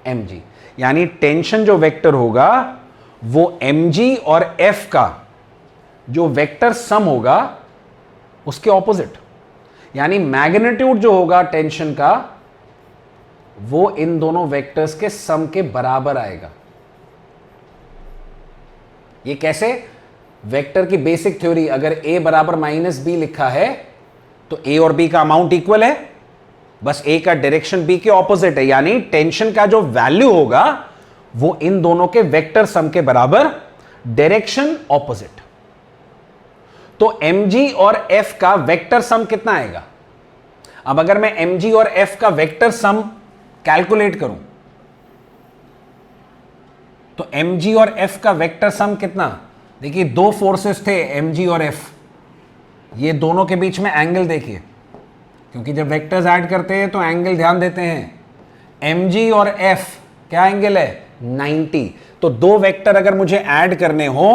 mg, यानी टेंशन जो वेक्टर होगा वो mg और f का जो वेक्टर सम होगा उसके ऑपोजिट, यानी मैग्नीट्यूड जो होगा टेंशन का वो इन दोनों वेक्टर्स के सम के बराबर आएगा। ये कैसे, वेक्टर की बेसिक थ्योरी, अगर a बराबर माइनस बी लिखा है तो a और b का अमाउंट इक्वल है, बस a का डायरेक्शन b के ऑपोजिट है, यानी टेंशन का जो वैल्यू होगा वो इन दोनों के वेक्टर सम के बराबर, डायरेक्शन ऑपोजिट। तो mg और f का वेक्टर सम कितना आएगा। अब अगर मैं mg और f का वेक्टर सम कैलकुलेट करूं तो mg और f का वेक्टर सम कितना, देखिए दो फोर्सेस थे mg और f, ये दोनों के बीच में एंगल देखिए, क्योंकि जब वेक्टर्स ऐड करते हैं तो एंगल ध्यान देते हैं। mg और f क्या एंगल है 90, तो दो वेक्टर अगर मुझे ऐड करने हो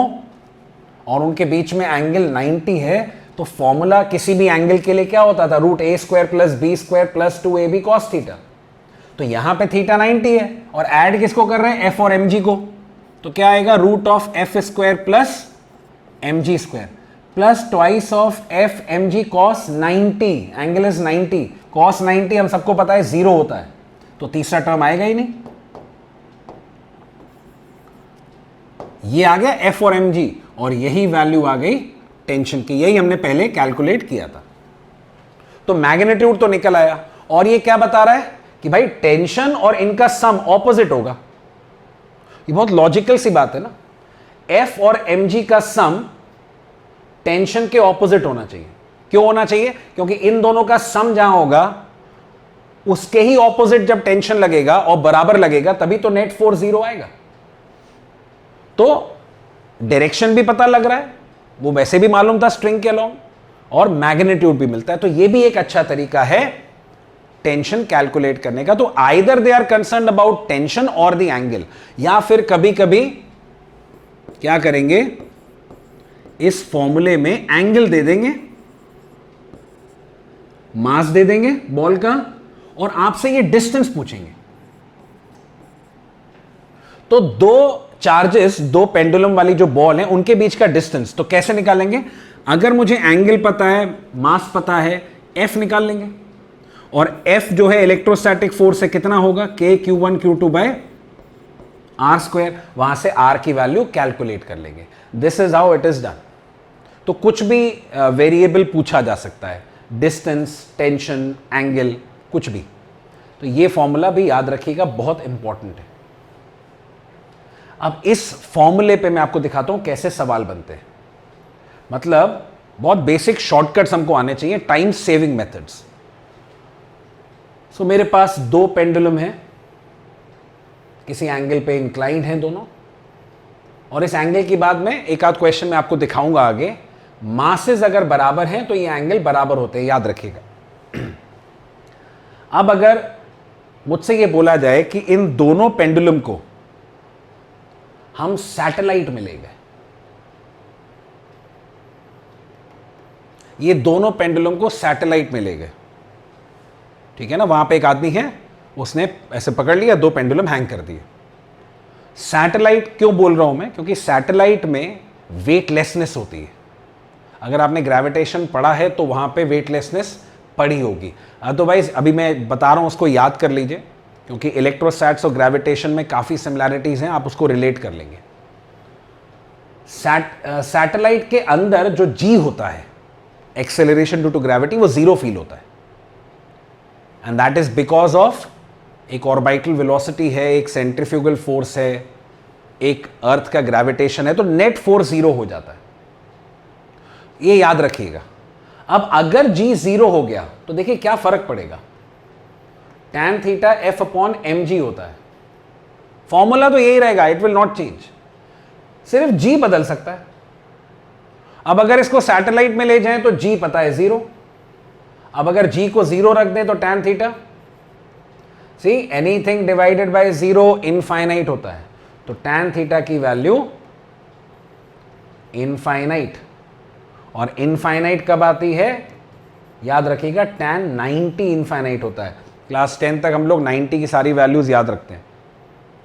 और उनके बीच में एंगल 90 है तो फॉर्मूला किसी भी एंगल के लिए क्या होता था, root A square plus B square plus 2ab cos theta. तो यहां पे थीटा 90 है और ऐड किसको कर रहे हैं, f और mg को, तो क्या आएगा root of F square plus mg square plus twice of F mg cos 90, angle is 90, cos 90 हम सबको पता है 0 होता है, तो तीसरा टर्म आएगा ही नहीं। ये आ गया एफ और mg और यही वैल्यू आ गई टेंशन की, यही हमने पहले कैलकुलेट किया था। तो मैग्नीट्यूड तो निकल आया और ये क्या बता रहा है कि भाई टेंशन और इनका सम ऑपोजिट होगा। ये बहुत लॉजिकल सी बात है ना, एफ और mg का सम टेंशन के ऑपोजिट होना चाहिए। क्यों होना चाहिए, क्योंकि इन दोनों का सम जहां होगा उसके ही ऑपोजिट जब टेंशन लगेगा और बराबर लगेगा तभी तो नेट फोर्स 0 आएगा। तो डायरेक्शन भी पता लग रहा है, वो वैसे भी मालूम था स्ट्रिंग के अलोंग, और मैग्नीट्यूड भी मिलता है। तो ये भी एक अच्छा तरीका है टेंशन कैलकुलेट करने का। तो either they are concern about tension और द एंगल, या फिर कभी कभी क्या करेंगे, इस फॉर्मूले में एंगल दे देंगे, मास दे देंगे बॉल का, और आपसे ये डिस्टेंस पूछेंगे। तो दो चार्जेस, दो पेंडुलम वाली जो बॉल है उनके बीच का डिस्टेंस तो कैसे निकालेंगे, अगर मुझे एंगल पता है, मास पता है, एफ निकाल लेंगे, और एफ जो है इलेक्ट्रोस्टैटिक फोर्स है कितना होगा, के Q1 Q2 bye are square, वहां से आर की वैल्यू कैलकुलेट कर लेंगे। This is how it is done. तो कुछ भी वेरिएबल पूछा जा सकता है, डिस्टेंस, टेंशन, एंगल, कुछ भी। तो ये फॉर्मूला भी याद रखिएगा, बहुत इंपॉर्टेंट है। अब इस फॉर्मूले पे मैं आपको दिखाता हूं कैसे सवाल बनते हैं, मतलब बहुत बेसिक शॉर्टकट्स हमको आने चाहिए, टाइम सेविंग मेथड्स। सो मेरे पास दो पेंडुलम है, किसी एंगल पे इंक्लाइंड हैं दोनों, और इस एंगल की बाद में एक आध क्वेश्चन मैं आपको दिखाऊंगा आगे, मासेस अगर बराबर हैं तो ये एंगल बराबर होते हैं, याद रखिएगा। अब अगर मुझसे ये बोला जाए कि इन दोनों पेंडुलम को हम सैटेलाइट में ले गए, ये दोनों पेंडुलम को सैटेलाइट में ले गए, ठीक है ना, वहां पे एक आदमी है, उसने ऐसे पकड़ लिया, दो पेंडुलम हैंग कर दिए। सैटेलाइट क्यों बोल रहा हूं मैं, क्योंकि सैटेलाइट में वेटलेसनेस होती है। अगर आपने ग्रेविटेशन पढ़ा है तो वहां पे वेटलेसनेस पढ़ी होगी, अदरवाइज अभी मैं बता रहा हूं उसको याद कर लीजिए, क्योंकि इलेक्ट्रोस्टैट्स और ग्रेविटेशन में काफी सिमिलैरिटीज हैं, आप उसको रिलेट कर लेंगे। सैटेलाइट के अंदर जो जी होता है, एक्सेलरेशन ड्यू टू ग्रेविटी, वो 0 फील होता है, and that is because of एक ऑर्बिटल वेलोसिटी है, एक सेंट्रीफ्यूगल फोर्स है, एक अर्थ का ग्रेविटेशन है, तो नेट फोर्स 0 हो जाता है, ये याद रखिएगा। अब अगर जी 0 हो गया तो देखिए क्या फर्क पड़ेगा, tan theta F upon mg होता है, फॉर्मूला तो यही रहेगा, इट विल नॉट चेंज, सिर्फ जी बदल सकता है। अब अगर इसको सैटेलाइट में ले जाएं तो जी पता है 0, अब अगर जी को 0 रख दें तो tan theta, see anything divided by 0 infinite होता है, तो tan थीटा की वैल्यू इनफाइनाइट, और इनफाइनाइट कब आती है, याद रखिएगा tan 90 इनफाइनाइट होता है। क्लास 10 तक हम लोग 90 की सारी वैल्यूज याद रखते हैं,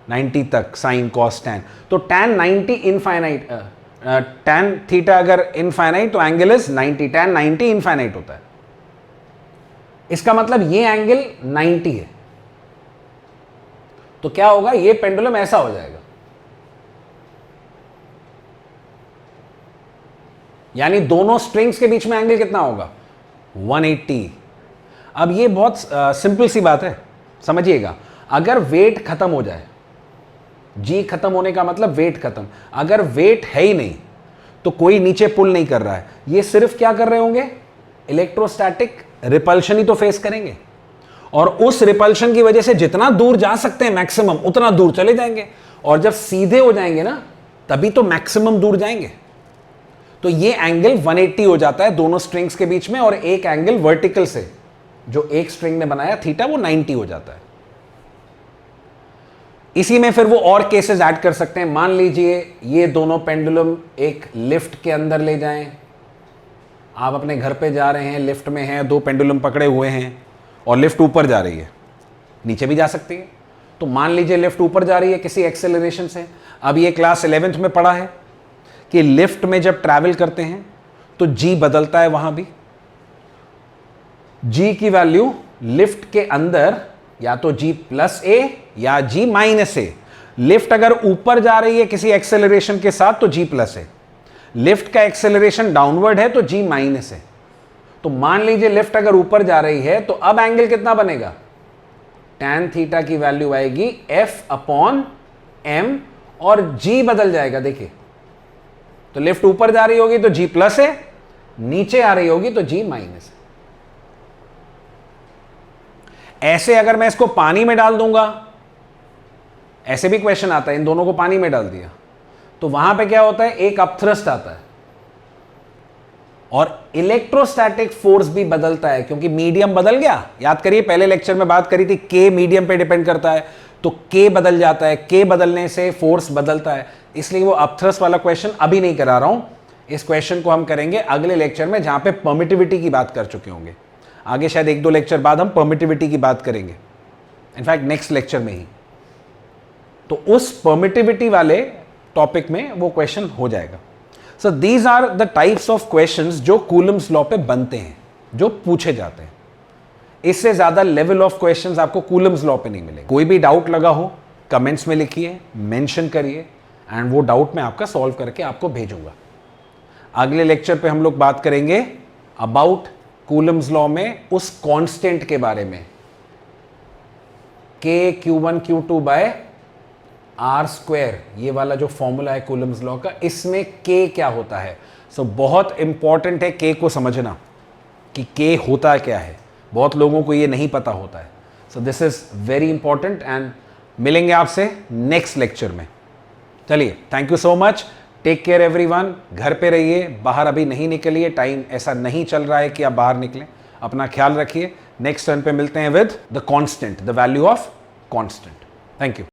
90 तक, साइन कॉस टैन, तो tan 90 इनफाइनाइट, tan थीटा अगर इनफाइनाइट तो एंगल इज 90, tan 90 इनफाइनाइट होता है, इसका मतलब ये एंगल 90 है, तो क्या होगा, ये पेंडुलम ऐसा हो जाएगा, यानी दोनों स्ट्रिंग्स के बीच में एंगल कितना होगा 180। अब ये बहुत सिंपल सी बात है, समझिएगा, अगर वेट खत्म हो जाए, जी खत्म होने का मतलब वेट खत्म, अगर वेट है ही नहीं तो कोई नीचे पुल नहीं कर रहा है, ये सिर्फ क्या कर रहे होंगे, इलेक्ट्रोस्टैटिक रिपल्शन ही तो फेस करेंगे, और उस रिपल्शन की वजह से जितना दूर जा सकते हैं मैक्सिमम उतना दूर चले जाएंगे, और जब सीधे हो जाएंगे ना तभी तो मैक्सिमम दूर जाएंगे। तो ये एंगल 180 हो जाता है दोनों स्ट्रिंग्स के बीच में, और एक एंगल वर्टिकल से जो एक स्ट्रिंग ने बनाया थीटा वो 90 हो जाता है। इसी में फिर वो और केसेस ऐड कर सकते हैं। मान लीजिए ये दोनों पेंडुलम एक लिफ्ट के अंदर ले जाएं, आप अपने घर पे जा रहे हैं, लिफ्ट में हैं, दो पेंडुलम पकड़े हुए हैं और लिफ्ट ऊपर जा रही है, नीचे भी जा सकती है। तो मान लीजिए लिफ्ट ऊपर जा रही है किसी एक्सेलरेशन से। अब ये क्लास 11th में पढ़ा है कि लिफ्ट में जब ट्रैवल करते हैं तो जी बदलता है, वहां भी जी की वैल्यू लिफ्ट के अंदर या तो जी प्लस ए या जी माइनस ए। लिफ्ट अगर ऊपर जा रही है किसी एक्सेलरेशन के साथ तो जी प्लस ए, लिफ्ट का एक्सेलरेशन डाउनवर्ड है तो जी माइनस है। तो मान लीजिए लिफ्ट अगर ऊपर जा रही है तो अब एंगल कितना बनेगा, tan थीटा की वैल्यू आएगी F अपॉन m और g बदल जाएगा। देखिए तो लिफ्ट ऊपर जा रही होगी तो g प्लस है, नीचे आ रही होगी तो g माइनस है। ऐसे अगर मैं इसको पानी में डाल दूंगा, ऐसे भी क्वेश्चन आता है, इन दोनों को पानी में डाल दिया तो वहां पे क्या होता है, एक अपथ्रस्ट आता है और इलेक्ट्रोस्टैटिक फोर्स भी बदलता है क्योंकि मीडियम बदल गया। याद करिए पहले लेक्चर में बात करी थी के मीडियम पे डिपेंड करता है, तो के बदल जाता है, के बदलने से फोर्स बदलता है। इसलिए वो अपथ्रस्ट वाला क्वेश्चन अभी नहीं करा रहा हूं, इस क्वेश्चन को हम करेंगे अगले लेक्चर में जहां पे परमिटिविटी की बात कर चुके होंगे। आगे शायद 1-2 लेक्चर बाद हम परमिटिविटी की बात करेंगे, इनफैक्ट नेक्स्ट लेक्चर में ही। तो उस परमिटिविटी वाले टॉपिक में वो क्वेश्चन हो जाएगा। So these are the types of questions जो कूलम्स लॉ पे बनते हैं, जो पूछे जाते हैं। इससे ज्यादा लेवल ऑफ क्वेश्चंस आपको कूलम्स लॉ पे नहीं मिलेंगे। कोई भी डाउट लगा हो कमेंट्स में लिखिए, मेंशन करिए, एंड वो डाउट मैं आपका सॉल्व करके आपको भेजूंगा। अगले लेक्चर पे हम लोग बात करेंगे अबाउट कूलम्स लॉ में उस कांस्टेंट के बारे में, k q1 q2 bye are square, ये वाला जो फॉर्मूला है कूलम्स लॉ का, इसमें k क्या होता है। सो बहुत इंपॉर्टेंट है k को समझना कि k होता क्या है, बहुत लोगों को ये नहीं पता होता है। So this is very important and मिलेंगे आपसे नेक्स्ट लेक्चर में। चलिए, thank you so much, take care everyone. घर पे रहिए, बाहर अभी नहीं निकलिए, टाइम ऐसा नहीं चल रहा है कि आप बाहर निकलें। अपना ख्याल रखिए। नेक्स्ट टर्न पे मिलते हैं with the constant, the value of constant. Thank you.